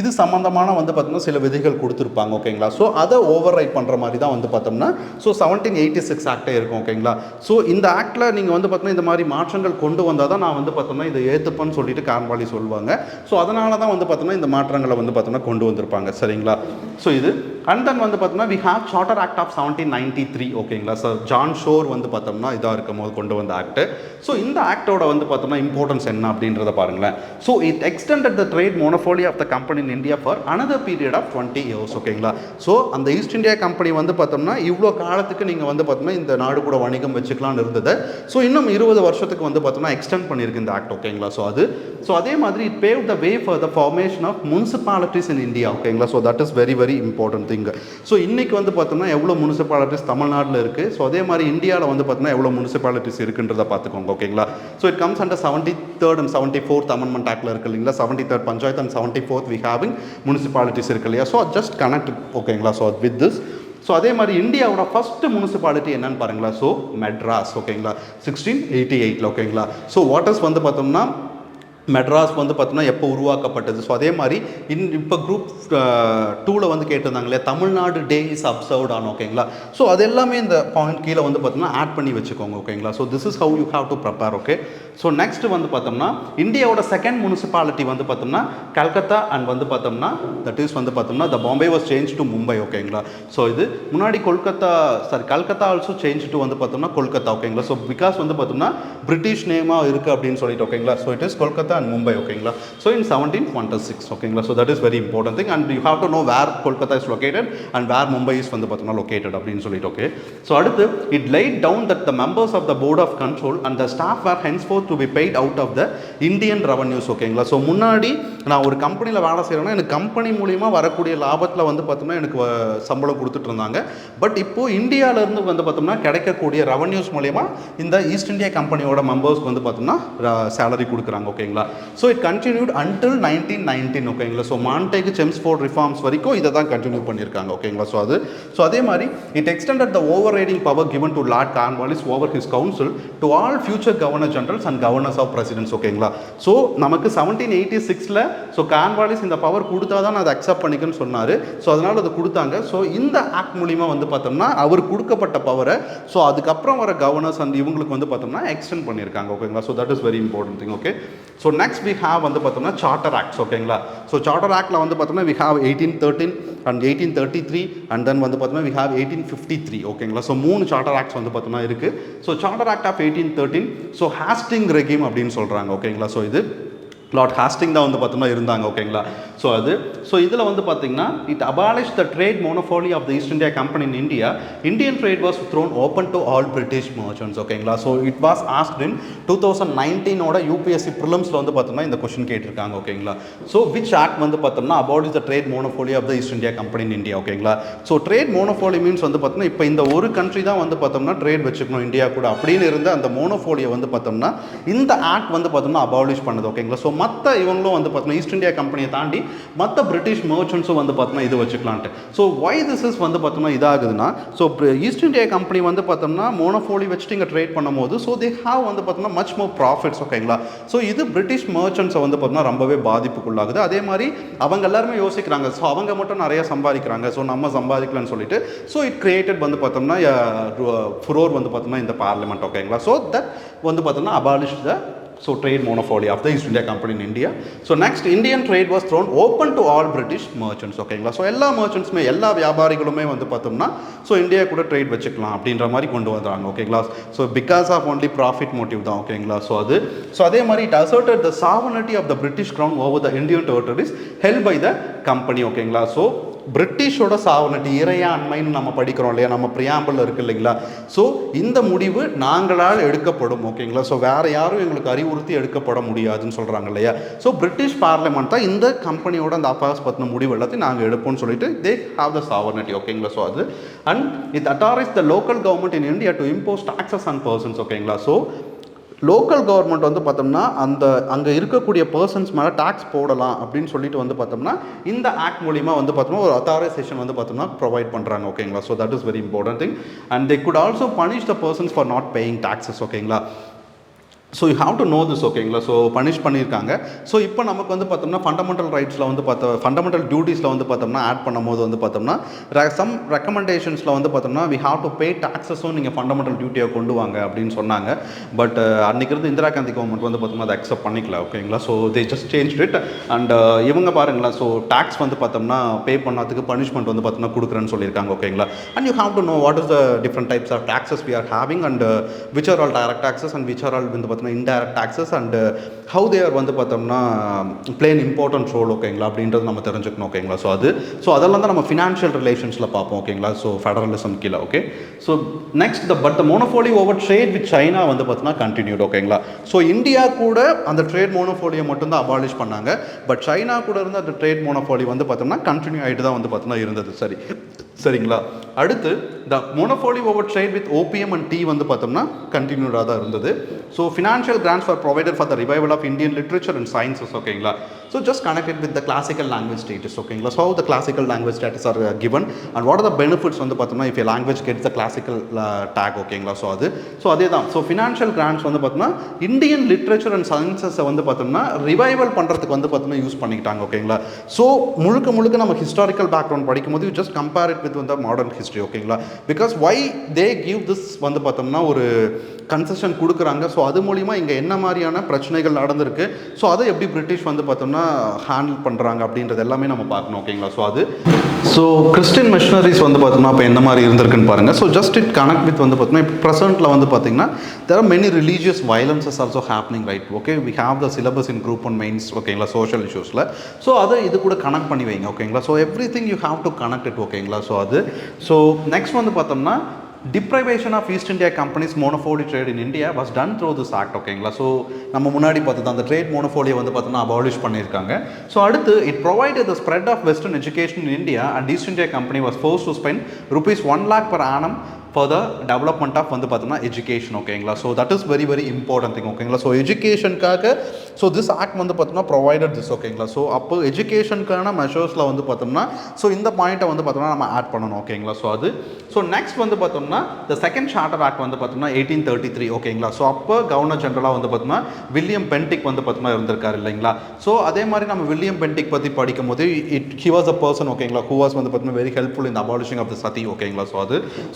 இது சம்மந்தமான வந்து பார்த்தோம்னா சில விதிகள் கொடுத்துருப்பாங்க. ஓகேங்களா. ஸோ அதை ஓவர் ரைட் பண்ணுற மாதிரி தான் வந்து பார்த்தோம்னா ஸோ 1786 ஆக்டே இருக்கும். ஓகேங்களா. ஸோ இந்த ஆக்டில் நீங்கள் வந்து பார்த்தோம்னா இந்த மாதிரி மாற்றங்கள் கொண்டு வந்தால் தான் நான் வந்து பார்த்தோம்னா இதை ஏற்றுப்பேன்னு சொல்லிட்டு கார்ன்வாலி சொல்லுவாங்க. ஸோ அதனால தான் வந்து பார்த்தோம்னா இந்த மாற்றங்களை வந்து பார்த்தோம்னா கொண்டு வந்திருப்பாங்க. சரிங்களா. ஸோ இது அண்ட் தென் வந்து பார்த்தோம்னா we have charter act of 1793. ஓகேங்களா. ஸோ ஜான் ஷோர் வந்து பார்த்தோம்னா இதாக இருக்கும் போது கொண்டு வந்த ஆக்ட். ஸோ இந்த ஆக்டோட வந்து பார்த்தோம்னா இம்பார்ட்டன்ஸ் என்ன அப்படின்றத பாருங்களேன். So it extended the trade monopoly of the company in India for another period of 20 years. ஓகேங்களா. ஸோ அந்த ஈஸ்ட் இந்தியா கம்பெனி வந்து பார்த்தோம்னா இவ்வளோ காலத்துக்கு நீங்கள் வந்து பார்த்தோம்னா இந்த நாடு கூட வணிகம் வச்சுக்கலாம்னு இருந்தது. ஸோ இன்னும் 20 வருஷத்துக்கு வந்து பார்த்தோம்னா எக்ஸ்டெண்ட் பண்ணியிருக்கு இந்த ஆக்ட். ஓகேங்களா. ஸோ அது ஸோ அதே மாதிரி it pave the way for the formation of municipalities in India. ஓகேங்களா. So that is very very important thing. So இன்னைக்கு வந்து பார்த்தோம்னா எவ்வளோ முனிசிபாலிட்டிஸ் தமிழ்நாட்டில் இருக்குது. ஸோ அதே மாதிரி இந்தியாவில் வந்து பார்த்தோம்னா எவ்வளோ முனிசிபாலிட்டிஸ் இருக்குன்றதை பார்த்துக்கோங்க. ஓகேங்களா. So it comes under 73rd and 74th amendment ஆக்டில் இருக்கு இல்லைங்களா. 73rd panchayat and 74th we having municipalities இருக்கு இல்லையா. So just connect. ஓகேங்களா. ஸோ வித் திஸ் ஸோ அதே மாதிரி இந்தியாவோட ஃபர்ஸ்ட் முனிசிபாலிட்டி என்னன்னு பாருங்களா. ஸோ மெட்ராஸ். ஓகேங்களா. 1688. ஓகேங்களா. ஸோ வாட்டர்ஸ் வந்து பார்த்தோம்னா மெட்ராஸ் வந்து பார்த்தோம்னா எப்போ உருவாக்கப்பட்டது. ஸோ அதே மாதிரி இப்போ குரூப் 2ல் வந்து கேட்டிருந்தாங்களே Tamil Nadu day is observed on. ஓகேங்களா. ஸோ அது எல்லாமே இந்த பாயிண்ட் கீழே வந்து பார்த்தோம்னா ஆட் பண்ணி வச்சுக்கோங்க. ஓகேங்களா. So this is how you have to prepare. Okay. So next வந்து பார்த்தோம்னா இந்தியாவோட செகண்ட் முனிசிபாலிட்டி வந்து பார்த்தோம்னா கல்கத்தா அண்ட் வந்து பார்த்தோம்னா தட் இஸ் வந்து பார்த்தோம்னா the Bombay was change to Mumbai. ஓகேங்களா. ஸோ இது முன்னாடி கல்கத்தா ஆல்சோ சேஞ்ச் டு வந்து பார்த்தோம்னா கொல்கத்தா. ஓகேங்களா. ஸோ பிகாஸ் வந்து பார்த்தோம்னா பிரிட்டிஷ் நேமாக இருக்குது அப்படின்னு சொல்லிட்டு. ஓகேங்களா. So it is Kolkata and Mumbai. ஓகேங்களா. So in 1726. ஓகேங்களா. So that is very important thing and you have to know where Kolkata is located and where Mumbai is வந்து பார்த்தோம்னா located அப்படின்னு சொல்லிட்டு. ஓகே. ஸோ அடுத்து it laid down that the members of the board of control and the staff were henceforth to be paid out of the Indian revenues. ஓகேங்களா. So முன்னாடி நான் ஒரு கம்பெனியில் வேலை செய்கிறேன்னா எனக்கு கம்பெனி மூலிமா வரக்கூடிய லாபத்தில் வந்து பார்த்தோம்னா எனக்கு சம்பளம் கொடுத்துட்டு இருந்தாங்க. பட் இப்போது இந்தியாவிலேருந்து வந்து பார்த்தோம்னா கிடைக்கக்கூடிய ரெவன்யூஸ் மூலிமா இந்த ஈஸ்ட் இந்தியா கம்பெனியோட மெம்பர்ஸ்க்கு வந்து பார்த்தோம்னா சேலரி கொடுக்குறாங்க. ஓகேங்களா. So it continued until 1919. ஓகேங்களா. ஸோ மான்டேக் செம்ஸ்ஃபோர்ட் ரிஃபார்ம்ஸ் வரைக்கும் இதை தான் கண்டினியூ பண்ணியிருக்காங்க. ஓகேங்களா. ஸோ அதே மாதிரி it extended the overriding power given to Lord Cornwallis over his council to all future governor generals and governors of presidents. ஓகேங்களா. ஸோ நமக்கு 1786ல் ஸோ கார்ன்வாலிஸ் இந்த பவர் கொடுத்தா தான் அதை அக்செப்ட் பண்ணிக்கன்னு சொன்னார். ஸோ அதனால் அதை கொடுத்தாங்க. ஸோ இந்த ஆக்ட் மூலிமா வந்து பார்த்தோம்னா அவர் கொடுக்கப்பட்ட பவரை ஸோ அதுக்கப்புறம் வர கவர்னர்ஸ் அண்ட் இவங்களுக்கு வந்து பார்த்தோம்னா எக்ஸ்டெண்ட் பண்ணியிருக்காங்க. ஓகேங்களா. So that is very important thing. Okay. So next we have வந்து பார்த்தோம்னா சார்ட்டர் ஆக்ட்ஸ். ஓகேங்களா. ஸோ சார்ட்டர் ஆக்டில் வந்து பார்த்தோம்னா we have 1813 and 1833 and then வந்து பார்த்தோம்னா வி ஹேவ் 1853. ஓகேங்களா. ஸோ 3 சார்ட்டர் ஆக்ட்ஸ் வந்து பார்த்தோம்னா இருக்குது. So charter act of 1813 so Hastings regime அப்படின்னு சொல்கிறாங்க. ஓகேங்களா. ஸோ இது லார்ட் ஹாஸ்டிங் தான் வந்து பார்த்தோம்னா இருந்தாங்க. ஓகேங்களா. ஸோ அது ஸோ இதில் வந்து பார்த்தீங்கன்னா it abolish the trade monopoly of the East India Company in India. Indian trade was thrown open to all British merchants. ஓகேங்களா. So it was asked in 2019 UPSC ப்ரிலிம்ஸில் வந்து பார்த்தோம்னா இந்த கொஸ்டின் கேட்டிருக்காங்க. ஓகேங்களா. ஸோ விச் ஆக்ட் வந்து பார்த்தோம்னா abolish the trade monopoly of the East India Company in India. ஓகேங்களா. ஸோ ட்ரேட் மோனோபோலி மீன்ஸ் வந்து பார்த்தோம்னா இப்போ இந்த ஒரு கண்ட்ரி தான் வந்து பார்த்தோம்னா ட்ரேட் வச்சுக்கணும் இந்தியா கூட அப்படின்னு இருந்த அந்த மோனோபோலியை வந்து பார்த்தோம்னா இந்த ஆக்ட் வந்து பார்த்தோம்னா அபாலிஷ் பண்ணுது. ஓகேங்களா. ஸோ மற்ற இவங்களும் வந்து பார்த்தோம்னா ஈஸ்ட் இந்தியா கம்பெனியை தாண்டி மற்ற பிரிட்டிஷ் மர்ச்சன்ட்ஸும் வந்து பார்த்தோம்னா இது வச்சுக்கலான்ட்டு. ஸோ வை திஸ் இஸ் வந்து பார்த்தோம்னா இதாகுதுன்னா, ஸோ ஈஸ்ட் இந்தியா கம்பெனி வந்து பார்த்தோம்னா மோனோஃபோலி வச்சுட்டு இங்கே ட்ரேட் பண்ணும்போது ஸோ தே ஹாவ் வந்து பார்த்தோம்னா மச் மோர் ப்ராஃபிட்ஸ். ஓகேங்களா. ஸோ இது பிரிட்டிஷ் மர்ச்சன்ட்ஸை வந்து பார்த்தோம்னா ரொம்பவே பாதிப்புக்குள்ளாகுது. அதே மாதிரி அவங்க எல்லாருமே யோசிக்கிறாங்க, ஸோ அவங்க மட்டும் நிறைய சம்பாதிக்கிறாங்க, ஸோ நம்ம சம்பாதிக்கலன்னு சொல்லிட்டு ஸோ இட் கிரியேட்டட் வந்து பார்த்தோம்னா ஃபுரோர் வந்து பார்த்தோம்னா இந்த பார்லிமெண்ட். ஓகேங்களா. ஸோ தட் வந்து பார்த்தோம்னா abolish the trade monopoly of the East India Company in India. So next, Indian trade was thrown open to all British merchants. ஓகேங்களா. ஸோ எல்லா மர்ச்சன்ட்ஸுமே எல்லா வியாபாரிகளுமே வந்து பார்த்தோம்னா ஸோ இந்தியா கூட ட்ரேட் வச்சுக்கலாம் அப்படின்ற மாதிரி கொண்டு வந்தாங்க. ஓகேங்களா. So because of only profit motive தான். ஓகேங்களா. ஸோ அதே மாதிரி it asserted the sovereignty of the British crown over the Indian territories held by the company. ஓகேங்களா. ஸோ பிரிட்டிஷோட சாவர்னிட்டி இறையாண்மைன்னு நம்ம படிக்கிறோம் இல்லையா, நம்ம பிரியாம்பிள் இருக்குது இல்லைங்களா. ஸோ இந்த முடிவு நாங்களால் எடுக்கப்படும். ஓகேங்களா. ஸோ வேறு யாரும் எங்களுக்கு அறிவுறுத்தி எடுக்கப்பட முடியாதுன்னு சொல்கிறாங்க இல்லையா. ஸோ பிரிட்டிஷ் பார்லிமெண்ட் தான் இந்த கம்பெனியோட அந்த அஃபேர்ஸ் பற்றின முடிவு எல்லாத்தையும் நாங்கள் எடுப்போம்னு சொல்லிட்டு தே ஹாவ் த சாவர்னிட்டி. ஓகேங்களா. ஸோ அது and it authorise the local government in India to impose taxes on persons. ஓகேங்களா. ஸோ லோக்கல் கவர்மெண்ட் வந்து பார்த்தோம்னா அந்த அங்கே இருக்கக்கூடிய பர்சன்ஸ் மேலே டேக்ஸ் போடலாம் அப்படின்னு சொல்லிட்டு வந்து பார்த்தோம்னா இந்த ஆக்ட் மூலிமா வந்து பார்த்தோம்னா ஒரு அத்தாரைசேஷன் வந்து பார்த்தோம்னா ப்ரொவைட் பண்ணுறாங்க. ஓகேங்களா. So that is very important thing. And they could also punish the persons for not paying taxes. ஓகேங்களா. So you have to know this. ஓகேங்களா. ஸோ பனிஷ் பண்ணியிருக்காங்க. ஸோ இப்போ நமக்கு வந்து பார்த்தோம்னா ஃபண்டமெண்டல் ரைட்ஸில் வந்து ஃபண்டமெண்டல் டியூட்டிஸில் வந்து பார்த்தோம்னா ஆட் பண்ணும்போது வந்து பார்த்தோம்னா சம் ரெக்கமெண்டேஷன்ஸில் வந்து பார்த்தோம்னா வி ஹாவ் டு பே டாக்ஸஸும் நீங்கள் ஃபண்டமெண்டல் டியூட்டியை கொண்டு வாங்க அப்படின்னு சொன்னாங்க. பட் அன்றைக்கி இருந்து இந்திரா காந்தி கவர்மெண்ட் வந்து பார்த்தோம்னா அதை அக்செப்ட் பண்ணிக்கல. ஓகேங்களா. So they just change it. And இவங்க பாருங்களேன், ஸோ டேக்ஸ் வந்து பார்த்தோம்னா பே பண்ணதுக்கு பனிஷ்மெண்ட் வந்து பார்த்தோம்னா கொடுக்குறேன்னு சொல்லியிருக்காங்க. ஓகேங்களா. And you have to know what is the different types of taxes we are having and which are all direct taxes and which are all வந்து indirect taxes and how they are வந்து பார்த்தோம்னா play an important role. ஓகேங்களா. அப்படின்றது நம்ம தெரிஞ்சுக்கணும். ஓகேங்களா. So அதெல்லாம் தான் நம்ம ஃபினான்ஷியல் ரிலேஷன்ஸில் பார்ப்போம். ஓகேங்களா. ஸோ ஃபெடரலிசம் கீழே. Okay. So next the monopoly over trade with China வந்து பார்த்தோம்னா கண்டினியூட். ஓகேங்களா. ஸோ இந்தியா கூட அந்த ட்ரேட் மோனோஃபோலியை மட்டும் தான் அபாலிஷ் பண்ணாங்க. பட் சைனா கூட இருந்த அந்த ட்ரேட் மோனோஃபோலி வந்து பார்த்தோம்னா கண்டினியூ ஆகிட்டு தான் வந்து பார்த்தோம்னா இருந்தது. சரிங்களா. அடுத்து the monopoly over trade with opium and tea வந்து பார்த்தோம்னா கண்டினியூடாக தான் இருந்தது. So financial grants for provided for the revival of Indian literature and sciences. ஓகேங்களா. So just connected with the classical language status. ஓகேங்களா. So the classical language status are given and what are the benefits வந்து பார்த்தோம்னா if a language gets the classical tag. ஓகேங்களா. So அதே தான். So financial grants வந்து பார்த்தோம்னா Indian literature and சயின்சஸை வந்து பார்த்தோம்னா ரிவைவல் பண்ணுறதுக்கு வந்து பார்த்தோம்னா யூஸ் பண்ணிக்கிட்டாங்க. ஓகேங்களா. ஸோ முழுக்க நம்ம ஹிஸ்டாரிக்கல் பேக்ரவுண்ட் படிக்கும்போது you just compare it with the modern history. ஓகேங்களா. Because why they give this வந்து பார்த்தோம்னா ஒரு கன்செஷன் கொடுக்குறாங்க. ஸோ அது மூலிமா இங்கே என்ன மாதிரியான பிரச்சனைகள் நடந்திருக்கு, ஸோ அதை எப்படி பிரிட்டிஷ் வந்து பார்த்தோம்னா ஹேண்டில் பண்ணுறாங்க அப்படின்றது எல்லாமே நம்ம பார்க்கணும். ஓகேங்களா. ஸோ கிறிஸ்டின் மிஷனரிஸ் வந்து பார்த்தோம்னா இப்போ என்ன மாதிரி இருந்திருக்குன்னு பாருங்கள். So just it connect with வந்து பார்த்தோம்னா இப்போ ப்ரெசென்ட்டில் வந்து பார்த்தீங்கன்னா there are many religious violences also happening. Right. Okay. We have the syllabus in group one mains. ஓகேங்களா. சோஷியல் இஷ்யூஸில் ஸோ அதை இது கூட கனெக்ட் பண்ணி வைங்க. ஓகேங்களா. So everything you have to connect it. ஓகேங்களா. ஸோ நெக்ஸ்ட் வந்து பார்த்தோம்னா deprivation of East India Company's monopoly trade in India was done through this act. ஓகேங்களா. ஸோ நம்ம முன்னாடி பார்த்தது அந்த ட்ரேட் மோனோஃபோலியை வந்து பார்த்தோம்னா அபாலிஷ் பண்ணியிருக்காங்க. ஸோ அடுத்து it provided the spread of western education in India and East India Company was forced to spend ₹1 lakh per annum for the development of வந்து பார்த்தோம்னா எஜுகேஷன். ஓகேங்களா. So that is very very important thing. ஓகேங்களா. So எஜுகேஷனுக்காக so this act வந்து பார்த்தோம்னா provided this. ஓகேங்களா. So அப்போ எஜுகேஷனுக்கான மெஷர்ஸில் வந்து பார்த்தோம்னா ஸோ இந்த பாயிண்ட்டை வந்து பார்த்தோம்னா நம்ம ஆட் பண்ணணும். ஓகேங்களா. ஸோ நெக்ஸ்ட் வந்து பார்த்தோம்னா த செகண்ட் சார்ட்டர் ஆக்ட் வந்து பார்த்தோம்னா 1833. ஓகேங்களா. ஸோ அப்போ கவர்னர் ஜெனரலாக வந்து பார்த்தோம்னா வில்லியம் பென்டிக் வந்து பார்த்தோம்னா இருந்திருக்காரு இல்லைங்களா. ஸோ அதே மாதிரி நம்ம வில்லியம் பென்டிக் பற்றி படிக்கும் போது ஹி வாஸ் அ பர்சன். ஓகேங்களா. ஹூ வாஸ் வந்து பார்த்தோம்னா very helpful in abolishing of the sati. ஓகேங்களா.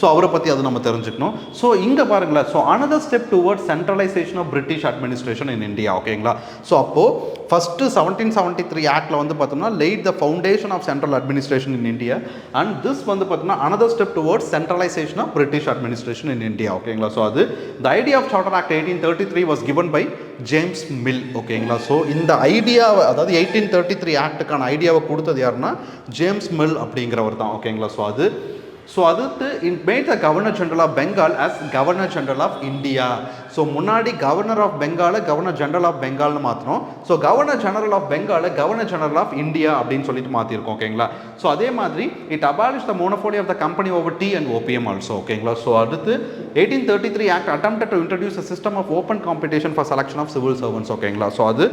ஸோ அவரை பற்றி அது நம்ம தெரிஞ்சுக்கணும். ஸோ இங்கே பாருங்களேன். So another step towards centralisation of British administration in India. ஓகேங்களா. ஸோ அப்போது ஃபஸ்ட்டு 1773 ஆக்டில் வந்து பார்த்தோம்னா laid the foundation of central administration in India and this வந்து பார்த்தோம்னா another step towards centralisation of British administration in India. ஓகேங்களா. So அது the idea of charter act 1833 was given by James Mill. ஓகேங்களா. So இந்த ஐடியாவை அதாவது 1833 ஆக்டுக்கான ஐடியாவை கொடுத்தது யாருன்னா ஜேம்ஸ் மில் அப்படிங்கிறவர் தான். ஓகேங்களா. ஸோ அடுத்து it made the governor general of Bengal as governor general of India. So முன்னாடி கவர்னர் ஆஃப் பெங்காலை கவர்னர் ஜெனரல் ஆஃப் பெங்கால்னு மாற்றணும். ஸோ கவர்னர் ஜெனரல் ஆஃப் பெங்காலை கவர்னர் ஜெனரல் ஆஃப் இந்தியா அப்படின்னு சொல்லிட்டு மாற்றிருக்கோம். ஓகேங்களா. ஸோ அதே மாதிரி it abolish the monopoly of the company over tea and opium also. ஓகேங்களா. ஸோ அடுத்து 1833 act attempted to introduce a system of open competition for selection of civil servants. ஓகேங்களா. So அது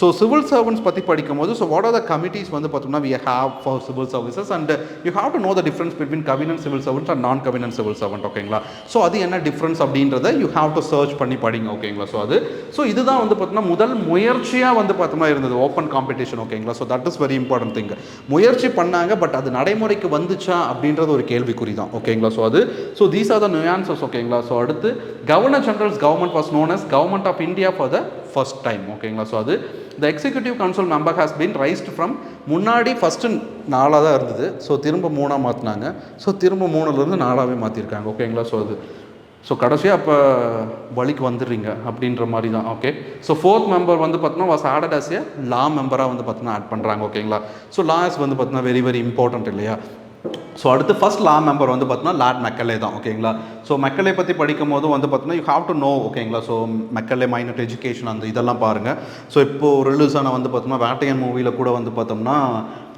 ஸோ சிவில் சர்வன்ஸ் பற்றி படிக்கும்போது so what are the committees வந்து பார்த்தோம்னா we have for civil services and you have to know the difference between covenant civil servants and non covenant civil servant. ஓகேங்களா. So அது என்ன difference அப்படின்றத you have to search பண்ணி படிங்க. ஓகேங்களா. So அது ஸோ இதுதான் வந்து பார்த்தோம்னா முதல் முயற்சியாக வந்து பார்த்தோம்னா இருந்தது ஓப்பன் காம்படிஷன். ஓகேங்களா. So that is very important thing. முயற்சி பண்ணாங்க, பட் அது நடைமுறைக்கு வந்துச்சா அப்படின்றது ஒரு கேள்விக்குறி தான். ஓகேங்களா. ஸோ அது so these are the nuances. ஓகேங்களா. ஸோ அடுத்து governor generals government was known as government of India for the first time. ஓகேங்களா. ஸோ அது the executive council member has been raised from முன்னாடி ஃபஸ்ட்டு 4 தான் இருந்தது. ஸோ திரும்ப 3 மாற்றினாங்க. So திரும்ப 3லேருந்து 4ஆகவே மாற்றிருக்காங்க. ஓகேங்களா. ஸோ அது ஸோ கடைசியாக அப்போ வழிக்கு வந்துடுறீங்க அப்படின்ற மாதிரி தான். ஓகே. ஸோ 4th மெம்பர் வந்து பார்த்தோன்னா வாஸ் ஆடட் அஸ் ஏ லா மெம்பராக வந்து பார்த்தோன்னா ஆட் பண்ணுறாங்க. ஓகேங்களா. ஸோ லாஸ் வந்து பார்த்தோன்னா வெரி வெரி இம்பார்ட்டன்ட் இல்லையா. ஸோ அடுத்து ஃபஸ்ட் லா மெம்பர் வந்து பார்த்தோன்னா லார்ட் மெக்கலே தான். ஓகேங்களா. ஸோ மெக்கலே பற்றி படிக்கும் போது வந்து பார்த்தோன்னா யூ ஹாவ் டு நோ. ஓகேங்களா. ஸோ மெக்கலே மைனட் எஜுகேஷன் அந்த இதெல்லாம் பாருங்கள். ஸோ இப்போது ரிலீஸ் ஆன வந்து பார்த்தோம்னா வேட்டையன் மூவியில் கூட வந்து பார்த்தோம்னா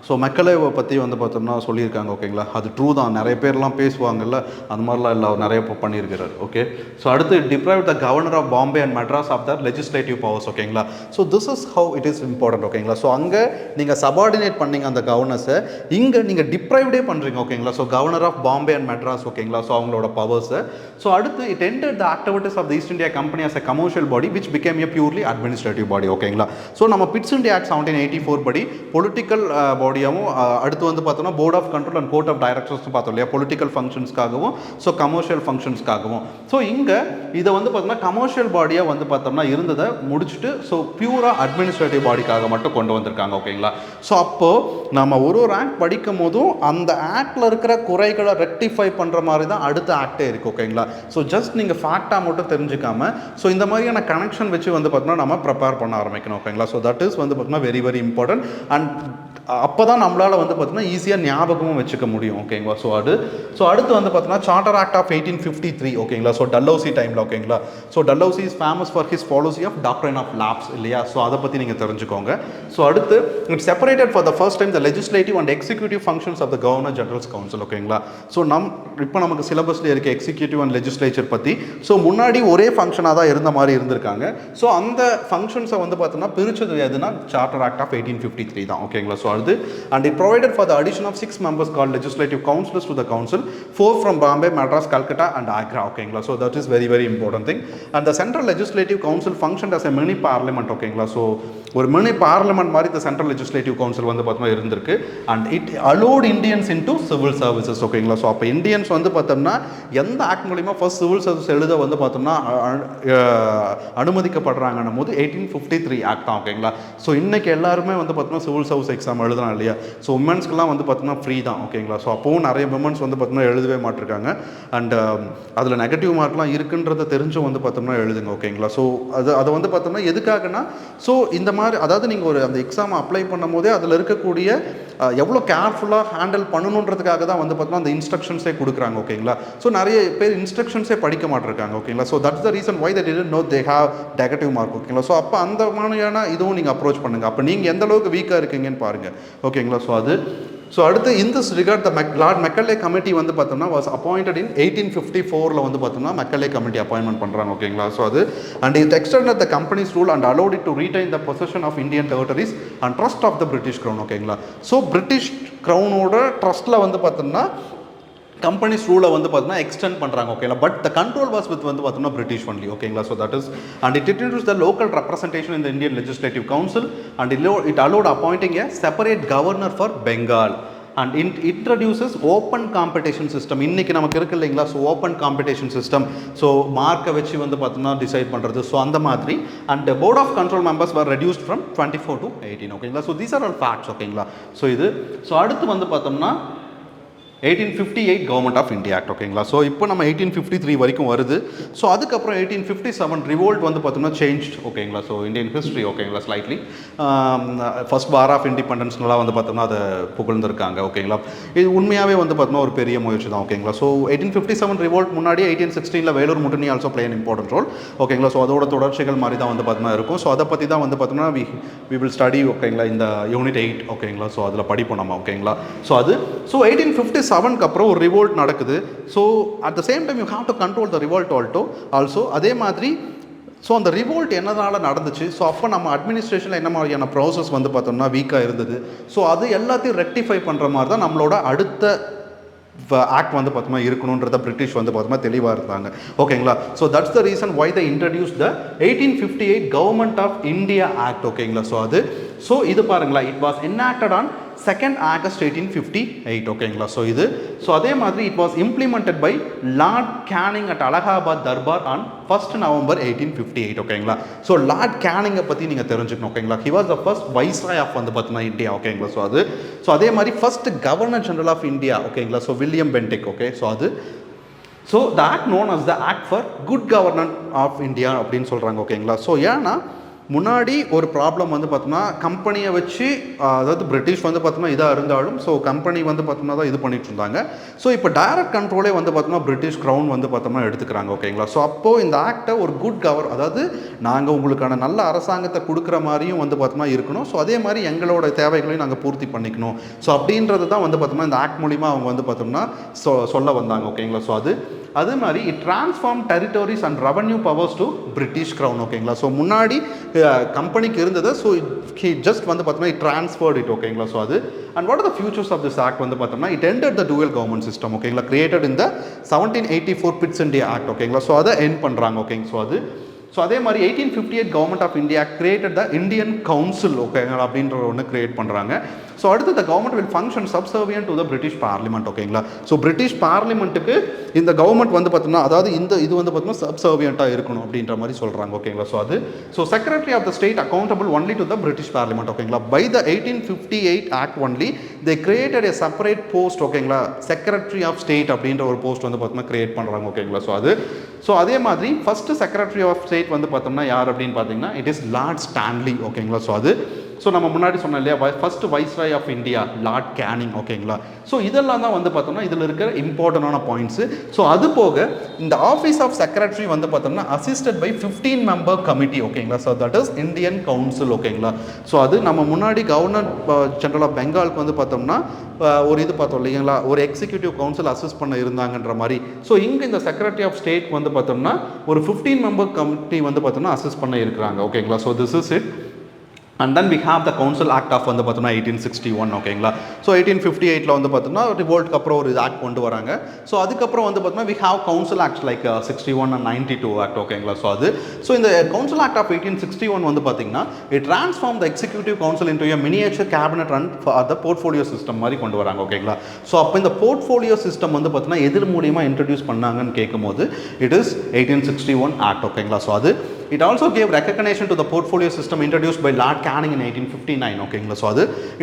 ஸோ மெக்கலேவை பற்றி வந்து பார்த்தோம்னா சொல்லியிருக்காங்க. ஓகேங்களா. அது ட்ரூ தான். நிறைய பேர்லாம் பேசுவாங்கல்ல, அந்த மாதிரிலாம் இல்லை, அவர் நிறைய பண்ணியிருக்கிறார். ஓகே. ஸோ அடுத்து deprive the governor of Bombay and Madras of the legislative powers. ஓகேங்களா. So this is how it is important. ஓகேங்களா. ஸோ அங்கே நீங்கள் சபார்டினேட் பண்ணீங்க அந்த கவர்னர்ஸை, இங்கே நீங்கள் டிப்ரைவ்டே பண்ணுறீங்க. ஓகேங்களா. So governor of Bombay and Madras. ஓகேங்களா. ஸோ அவங்களோட பவர்ஸை. ஸோ அடுத்து it entered the activities of the East India Company as a commercial body which became a purely administrative body. ஓகேங்களா. ஸோ நம்ம பிட்ஸ் இந்தியா ஆக்ட் 1784 படி பொலிட்டிக்கல் பாடியாகவும் அடுத்து வந்து பார்த்தோம்னா board of control and court of directors பார்த்தோம் இல்லையா, political ஃபங்க்ஷன்ஸ்க்காகவும் so commercial ஃபங்க்ஷன்ஸ்க்காகவும். ஸோ இங்கே இதை வந்து பார்த்தோம்னா கமர்ஷியல் பாடியாக வந்து பார்த்தோம்னா இருந்ததை முடிச்சுட்டு ஸோ பியூராக அட்மினிஸ்ட்ரேட்டிவ் பாடிக்காக மட்டும் கொண்டு வந்திருக்காங்க. ஓகேங்களா. ஸோ அப்போது நம்ம ஒரு ஆக்ட் படிக்கும் போதும் அந்த ஆக்டில் இருக்கிற குறைகளை ரெக்டிஃபை பண்ணுற மாதிரி தான் அடுத்த ஆக்டே இருக்குது. ஓகேங்களா. ஸோ ஜஸ்ட் நீங்கள் ஃபேக்டாக மட்டும் தெரிஞ்சுக்காமல் ஸோ இந்த மாதிரியான கனெக்ஷன் வச்சு வந்து பார்த்தோம்னா நம்ம ப்ரிப்பேர் பண்ண ஆரம்பிக்கணும். ஓகேங்களா. ஸோ தட் இஸ் வந்து பார்த்தோம்னா வெரி வெரி இம்பார்ட்டன்ட். அண்ட் அப்போ தான் நம்மளால் வந்து பார்த்தோம்னா ஈஸியாக ஞாபகமும் வச்சுக்க முடியும். ஓகேங்களா. ஸோ அடுத்து வந்து பார்த்தோம்னா சார்ட்டர் ஆக்ட் ஆஃப் 1853. ஓகேங்களா. ஸோ டல்ஹௌசி டைமில். ஓகேங்களா. So Dalhousie is famous for his policy of doctrine of lapse இல்லையா. ஸோ அதை பற்றி நீங்கள் தெரிஞ்சுக்கோங்க. ஸோ அடுத்து it separated for the first time the legislative and executive functions of the governor generals council. ஓகேங்களா. So இப்போ நமக்கு சிலபஸில் இருக்க எக்ஸிக்யூட்டிவ் அண்ட் லெஜிஸ்லேச்சர் பற்றி ஸோ முன்னாடி ஒரே ஃபங்க்ஷனாக தான் இருந்த மாதிரி இருந்திருக்காங்க. ஸோ அந்த ஃபங்க்ஷன்ஸை வந்து பார்த்தோம்னா பிரிச்சது எதுனா சார்ட்டர் ஆக்ட் ஆஃப் 1853 தான். ஓகேங்களா. ஸோ அடுத்து and it provided for the addition of 6 members called legislative councillors to the council, 4 from Bombay, Madras, Calcutta and Agra. Okay, so that is very very important thing. And the central legislative council functioned as a mini parliament. Okay, so ஒரு mini parliament மாதிரி இந்த central legislative council வந்து பார்த்தோம்னா இருந்திருக்கு. And it allowed Indians into civil services. ஓகேங்களா. So அப்போ Indians வந்து பார்த்தோம்னா எந்த ஆக்ட் மூலிமா ஃபர்ஸ்ட் சிவில் சர்வீஸ் எழுத வந்து பார்த்தோம்னா அனுமதிக்கப்படுறாங்கன்னும் போது 1853 ஆக்ட் தான். ஓகேங்களா. ஸோ இன்றைக்கி எல்லாருமே வந்து பார்த்தோம்னா சிவில் சர்வீஸ் எக்ஸாம் எழுதலாம் இல்லையா. ஸோ உமன்ஸ்க்குலாம் வந்து பார்த்தோம்னா ஃப்ரீ தான். ஓகேங்களா. ஸோ அப்போவும் நிறைய விமன்ஸ் வந்து பார்த்தோம்னா எழுதவே மாட்டிருக்காங்க. அண்ட் அதில் நெகட்டிவ் மார்க்லாம் இருக்குன்றதை தெரிஞ்சும் வந்து பார்த்தோம்னா எழுதுங்க. ஓகேங்களா. ஸோ அதை வந்து பார்த்தோம்னா எதுக்காகனா ஸோ இந்த மாதிரி அதாவது நீங்கள் ஒரு அந்த எக்ஸாம் அப்ளை பண்ணும் போதே அதில் இருக்கக்கூடிய எவ்வளோ கேர்ஃபுல்லாக ஹேண்டில் பண்ணணுன்றதுக்காக தான் வந்து பார்த்தோம்னா அந்த இன்ஸ்ட்ரக்ஷன்ஸே கொடுக்குறாங்க. ஓகேங்களா. ஸோ நிறைய பேர் இன்ஸ்ட்ரக்ஷன்ஸே படிக்க மாட்டிருக்காங்க. ஓகேங்களா. So that's the reason why that didn't know they have negative mark. ஓகேங்களா. ஸோ அப்போ அந்த மாதிரியான இதுவும் நீங்கள் அப்ரோச் பண்ணுங்கள். அப்போ நீங்கள் எந்த அளவுக்கு வீக்காக இருக்கீங்கன்னு பாருங்கள். ஓகேங்களா. ஸோ அடுத்து in this regard the Lord Macaulay committee வந்து பார்த்தோம்னா வாஸ் அப்பாயிண்டட் இன் 1854 வந்து பார்த்தோம்னா மெக்கலே கமிட்டி அப்பாயின்மெண்ட் பண்ணுறாங்க. ஓகேங்களா. ஸோ அது and it extended the company's rule and allowed it to retain the possession of Indian territories and trust of the British crown. ஓகேங்களா. So British க்ரௌனோட ட்ரஸ்ட்டில் வந்து பார்த்தோம்னா கம்பெனிஸ் ரூலை வந்து பார்த்தோம்னா எக்ஸ்டெண்ட் பண்ணுறாங்க. ஓகேங்களா. But the control was with வந்து பார்த்தோம்னா பிரிட்டிஷ் ஒன்லி. ஓகேங்களா. So that is and it introduce the local representation in the Indian legislative council and it allowed appointing a separate governor for Bengal and introduces open competition system. இன்றைக்கி நமக்கு இருக்குது இல்லைங்களா. So open competition system. So மார்க்கை வச்சு வந்து பார்த்தோம்னா decide பண்ணுறது. So அந்த மாதிரி and board of control members were reduced from 24 to 18. ஓகேங்களா. So these are all facts. ஓகேங்களா. ஸோ அடுத்து வந்து பார்த்தோம்னா 1858 கவர்மெண்ட் ஆஃப் இந்தியா ஆக்ட். ஓகேங்களா. ஸோ இப்போ நம்ம 1853 வரைக்கும் வருது. ஸோ அதுக்கப்புறம் 1857 ரிவோல்ட் வந்து பார்த்தோம்னா சேஞ்ச். ஓகேங்களா. So Indian history. ஓகேங்களா. ஸ்லைட்லி ஃபர்ஸ்ட் வார் ஆஃப் இண்டிபெண்டன்ஸ்லாம் வந்து பார்த்தோம்னா அதை புகழ்ந்துருக்காங்க. ஓகேங்களா. இது உண்மையாகவே வந்து பார்த்தோம்னா ஒரு பெரிய முயற்சி தான். ஓகேங்களா. ஸோ 1857 ரிவோல்ட் முன்னாடி 1816 Vellore mutiny also play an important role. ஓகேங்களா. ஸோ அதோட தொடர்ச்சிகள் மாதிரி தான் வந்து பார்த்தோம்னா இருக்கும். ஸோ அதை பற்றி தான் வந்து பார்த்தோம்னா வி வில் ஸ்டடி. ஓகேங்களா. இந்த யூனிட் 8. ஓகேங்களா. ஸோ அதில் படிப்போம் நம்ம. ஓகேங்களா. ஸோ 1857 7க்கு அப்புறம் ஒரு ரிவோல்ட் நடக்குது. So at the same time you have to control the revolt also. அதே மாதிரி ஸோ அந்த ரிவோல்ட் என்னதால நடந்துச்சு, ஸோ அப்போ நம்ம அட்மினிஸ்ட்ரேஷனில் என்ன மாதிரியான ப்ராசஸ் வந்து பார்த்தோம்னா வீக்காக இருந்தது. ஸோ அது எல்லாத்தையும் ரெக்டிஃபை பண்ணுற மாதிரி தான் நம்மளோட அடுத்த ஆக்ட் வந்து பார்த்தோம்னா இருக்கணுன்றத பிரிட்டிஷ் வந்து பார்த்தோம்னா தெளிவாக இருந்தாங்க. ஓகேங்களா. So that's the reason why the introduce the 1858 government of India act. ஓகேங்களா. ஸோ இது பாருங்களா, it was enacted on 2nd August 1858. ஓகேங்களா. ஸோ அதே மாதிரி it was implemented by Lord Canning at Allahabad Durbar on 1st November 1858. ஓகேங்களா. ஸோ லார்ட் கேனிங்கை பற்றி நீங்கள் தெரிஞ்சுக்கணும். ஓகேங்களா. He was the first viceroy of வந்து பார்த்தீங்கன்னா இந்தியா. ஓகேங்களா. ஸோ அதே மாதிரி first governor general of India. ஓகேங்களா. So William Bentinck. Okay. So the act known as the act for good governance of India அப்படின்னு சொல்கிறாங்க. ஓகேங்களா. ஸோ ஏன்னா முன்னாடி ஒரு ப்ராப்ளம் வந்து பார்த்தோம்னா கம்பெனியை வச்சு, அதாவது பிரிட்டிஷ் வந்து பார்த்தோம்னா இதாக இருந்தாலும் ஸோ கம்பெனி வந்து பார்த்தோம்னா தான் இது பண்ணிட்டு இருந்தாங்க. ஸோ இப்போ டைரக்ட் கண்ட்ரோலே வந்து பார்த்தோம்னா பிரிட்டிஷ் க்ரௌன் வந்து பார்த்தோம்னா எடுத்துக்கிறாங்க. ஓகேங்களா. ஸோ அப்போது இந்த ஆக்டை ஒரு குட் அதாவது நாங்கள் உங்களுக்கான நல்ல அரசாங்கத்தை கொடுக்குற மாதிரியும் வந்து பார்த்தோம்னா இருக்கணும். ஸோ அதே மாதிரி எங்களோட தேவைகளையும் நாங்கள் பூர்த்தி பண்ணிக்கணும். ஸோ அப்படின்றது தான் வந்து பார்த்தோம்னா இந்த ஆக்ட் மூலிமா அவங்க வந்து பார்த்தோம்னா சொல்ல வந்தாங்க. ஓகேங்களா. ஸோ அதே மாதிரி it transform territories and revenue powers to British crown. ஓகேங்களா. ஸோ முன்னாடி கம்பெனிக்கு இருந்தது. ஸோ ஜஸ்ட் வந்து பார்த்தோம்னா இட் ட்ரான்ஸ்ஃபர்ட் இட். ஓகேங்களா. So and what are the futures of this act வந்து பார்த்தோம்னா it ended the dual government system. ஓகேங்களா. கிரியேட்டட் இந்த 1784 பிட்ஸ் இந்தியா ஆக்ட். ஓகேங்களா. ஸோ அதை எண்ட் பண்ணுறாங்க. ஓகேங்க. ஸோ அதே மாதிரி 1858 government of India created the Indian council. ஓகேங்களா. அப்படின்ற ஒன்று கிரியேட் பண்ணுறாங்க. ஸோ அடுத்து the government will function subservient to the British parliament. ஓகேங்களா. ஸோ பிரிட்டிஷ் பார்லிமெண்ட்டுக்கு இந்த கவர்மெண்ட் வந்து பார்த்தோம்னா, அதாவது இது வந்து பார்த்தோம்னா சப்சர்வியண்ட்டாக இருக்கணும் அப்படின்ற மாதிரி சொல்கிறாங்க. ஓகேங்களா. So secretary of the state accountable only to the British parliament. ஓகேங்களா. By the 1858 act only they created a separate post. ஓகேங்களா. செக்ரட்டரி ஆஃப் ஸ்டேட் அப்படின்ற ஒரு போஸ்ட் வந்து பார்த்தோம்னா கிரியேட் பண்ணுறாங்க. ஓகேங்களா. ஸோ அதே மாதிரி ஃபர்ஸ்ட் செக்ரட்டரி ஆஃப் ஸ்டேட் வந்து பார்த்தோம்னா யார் அப்படின்னு பார்த்தீங்கன்னா இட் இஸ் லார்ட் ஸ்டான்லி. ஓகேங்களா. ஸோ நம்ம முன்னாடி சொன்னோம் இல்லையா, first viceroy of India Lord Canning. ஓகேங்களா. ஸோ இதெல்லாம் தான் வந்து பார்த்தோம்னா இதில் இருக்கிற இம்பார்ட்டண்டான பாயிண்ட்ஸு. ஸோ அது போக இந்த ஆஃபீஸ் ஆஃப் செக்ரட்டரி வந்து பார்த்தோம்னா அசிஸ்டட் பை 15 மெம்பர் கமிட்டி. ஓகேங்களா. So that is Indian council. ஓகேங்களா. ஸோ அது நம்ம முன்னாடி கவர்னர் ஜெனரல் ஆஃப் பெங்காலுக்கு வந்து பார்த்தோம்னா ஒரு இது பார்த்தோம் இல்லைங்களா, ஒரு எக்ஸிக்யூட்டிவ் கவுன்சில் அசிஸ்ட் பண்ண இருந்தாங்கன்ற மாதிரி. ஸோ இங்கே இந்த செக்ரட்டரி ஆஃப் ஸ்டேட் வந்து பார்த்தோம்னா ஒரு 15 மெம்பர் கமிட்டி வந்து பார்த்தோம்னா அசிஸ்ட் பண்ண இருக்கிறாங்க. ஓகேங்களா. So this is it. And then we have the council act of வந்து பார்த்தோம்னா 1861. ஓகேங்களா. ஸோ 1858 வந்து பார்த்தோம்னா ரிவோல்ட்க்கு அப்புறம் ஒரு ஆக்ட் கொண்டு வராங்க. ஸோ அதுக்கப்புறம் வந்து பார்த்தோம்னா we have council act like 61 and 92 act. ஓகேங்களா. ஸோ இந்த கவுன்சில் ஆக்ட் ஆஃப் 1861 வந்து பார்த்தீங்கன்னா it transform the executive council into a miniature cabinet run for the portfolio system மாதிரி கொண்டு வராங்க. ஓகேங்களா. ஸோ அப்போ இந்த போர்ட்ஃபோலியோ சிஸ்டம் வந்து பார்த்தீங்கன்னா எதிர் மூலியமாக இன்ட்ரடியூஸ் பண்ணாங்கன்னு கேட்கும்போது இட் இஸ் 1861 ஆக்ட். ஓகேங்களா. So it also gave recognition to the portfolio system introduced by Lord Canning in 1859. ஓகேங்களா. So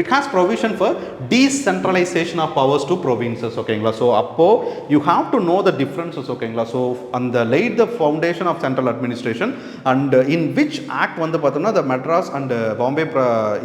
it has provision for decentralization of powers to provinces. ஓகேங்களா. ஸோ அப்போ you have to know the differences. ஓகேங்களா. So அந்த laid the foundation of central administration and in which act வந்து பார்த்தோம்னா the Madras and Bombay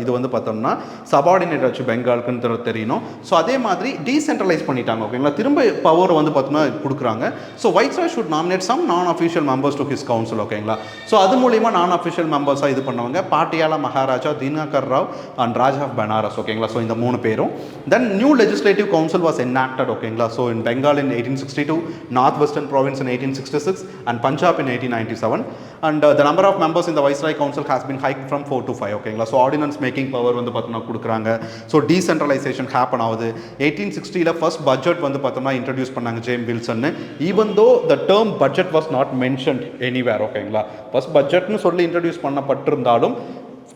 இது வந்து பார்த்தோம்னா subordinate ஆச்சு பெங்காலுக்குன்னு தெரியணும். ஸோ அதே மாதிரி டீசென்ட்ரலைஸ் பண்ணிட்டாங்க. ஓகேங்களா. திரும்ப பவர் வந்து பார்த்தோம்னா கொடுக்குறாங்க. So viceroy should nominate some non official members to his council. ஓகேங்களா. ஸோ அது மூலிமா நான் அஃபிஷியல் மெம்பர்ஸாக இது பண்ணுவாங்க. Patiala Maharaja, Dinkar Rao and Raja of Banaras. ஓகேங்களா. ஸோ இந்த 3 பேரும். Then new legislative council was enacted. ஓகேங்களா. So in Bengal in 1862, North Western province in 1866 and Punjab in 1897. And the number of members இந்த viceroy council has been hike from 4 to 5. ஓகேங்களா. So ordinance making power வந்து பார்த்தோம்னா கொடுக்குறாங்க. So decentralisation happen ஆகுது. 1860 first budget வந்து பார்த்தோம்னா introduce பண்ணாங்க ஜேம் Wilson. Even though the term budget was not mentioned anywhere. ஓகேங்களா. ஃபர்ஸ்ட் பட்ஜெட்னு சொல்லி இன்ட்ரடியூஸ் பண்ணப்பட்டிருந்தாலும்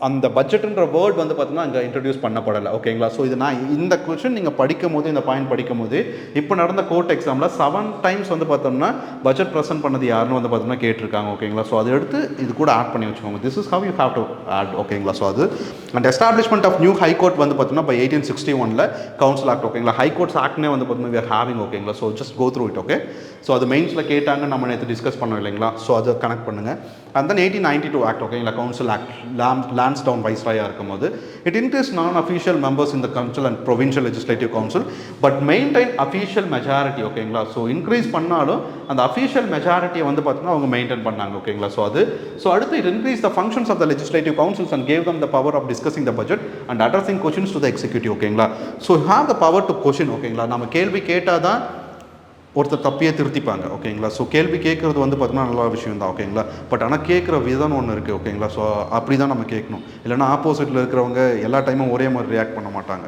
அந்த பட்ஜெட்ன்ற வேர்ட் வந்து பார்த்தீங்கன்னா அங்கே இன்ட்ரடியூஸ் பண்ணப்படலை. ஓகேங்களா. ஸோ இது நான் இந்த கொஸ்டின் நீங்கள் படிக்கும் போது, இந்த பாயிண்ட் படிக்கும் போது இப்போ நடந்த கோர்ட் எக்ஸாமில் 7 times வந்து பார்த்தோம்னா பட்ஜெட் ப்ரெசென்ட் பண்ணது யாருன்னு வந்து பார்த்தோம்னா கேட்டிருக்காங்க. ஓகேங்களா. ஸோ அதை எடுத்து இது கூட ஆட் பண்ணி வச்சுக்கோங்க. This is how you have to add. ஓகேங்களா. So and establishment of new high court வந்து பார்த்தோம்னா பை 1861 கவுன்சில் ஆக்ட். ஓகேங்களா. ஹைகோர்ட்ஸ் ஆக்ட்னே வந்து பார்த்தோம்னா வி ஆர் ஹேவிங். ஓகேங்களா. So just go through it. Okay. So அது மெயின்ஸில் கேட்டாங்க நம்ம நேற்று டிஸ்கஸ் பண்ணோம் இல்லைங்களா. ஸோ அதை கனெக்ட் பண்ணுங்கள். அண்ட் தென் 1892 ஆக்ட் ஓகேங்களா, கவுன்சில் ஆக்ட், லான்ஸ்டவுன் வைஸ்ராயாக இருக்கும்போது இட் இன்க்ரீஸ் நான் அஃபீஷியல் மெம்பர்ஸ் இந்த council and provincial legislative council but maintain official majority ஓகேங்களா. ஸோ இன்க்ரீஸ் பண்ணாலும் அந்த அஃபீஷியல் மெஜாரிட்டியை வந்து பார்த்தீங்கன்னா அவங்க மெயின்டைன் பண்ணாங்க ஓகேங்களா. ஸோ அடுத்து it increase the functions of the legislative councils and gave them the power of discussing the budget and addressing questions to the executive ஓகேங்களா. So have the power to question ஓகேங்களா. நம்ம கேள்வி கேட்டால் தான் ஒருத்தர் தப்பியே திருத்திப்பாங்க ஓகேங்களா. ஸோ கேள்வி கேட்குறது வந்து பார்த்தீங்கன்னா நல்ல விஷயம் தான் ஓகேங்களா. பட் ஆனால் கேட்குற விதம் ஒன்று இருக்குது ஓகேங்களா. ஸோ அப்படி தான் நம்ம கேட்கணும். இல்லைனா ஆப்போசிட்டில் இருக்கிறவங்க எல்லா டைமும் ஒரே மாதிரி ரியாக்ட் பண்ண மாட்டாங்க.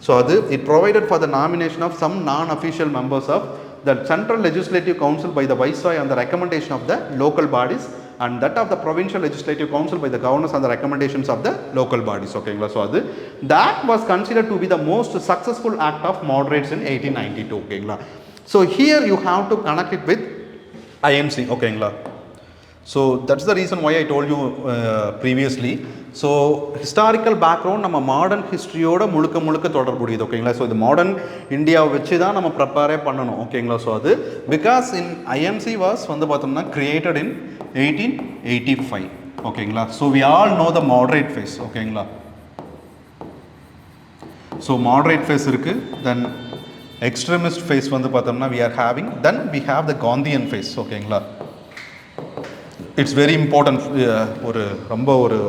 ஸோ அது it provided for the nomination of some non official members of the central legislative council by the viceroy and the recommendation of the local bodies and that of the provincial legislative council by the governors and the recommendations of the local bodies ஓகேங்களா. So அது that was considered to be the most successful act of moderates in 1892 ஓகேங்களா. So here you have to connect it with IMC ஓகேங்களா. So that's the reason why I told you previously. So historical background நம்ம modern ஹிஸ்ட்ரியோட முழுக்க தொடர்புடையது ஓகேங்களா. So இது modern இந்தியாவை வச்சு தான் நம்ம ப்ரிப்பேரே பண்ணணும் ஓகேங்களா. ஸோ அது பிகாஸ் இன் ஐஎம்சி வாஸ் வந்து பார்த்தோம்னா கிரியேட்டட் இன் 1885 ஓகேங்களா. So we all know the moderate phase ஓகேங்களா. ஸோ மாடரேட் ஃபேஸ் இருக்குது, தென் எக்ஸ்ட்ரீமிஸ்ட் ஃபேஸ் வந்து பார்த்தோம்னா we are having, then we have the Gandhian phase ஓகேங்களா. இட்ஸ் வெரி இம்பார்ட்டன்ட், ஒரு ரொம்ப ஒரு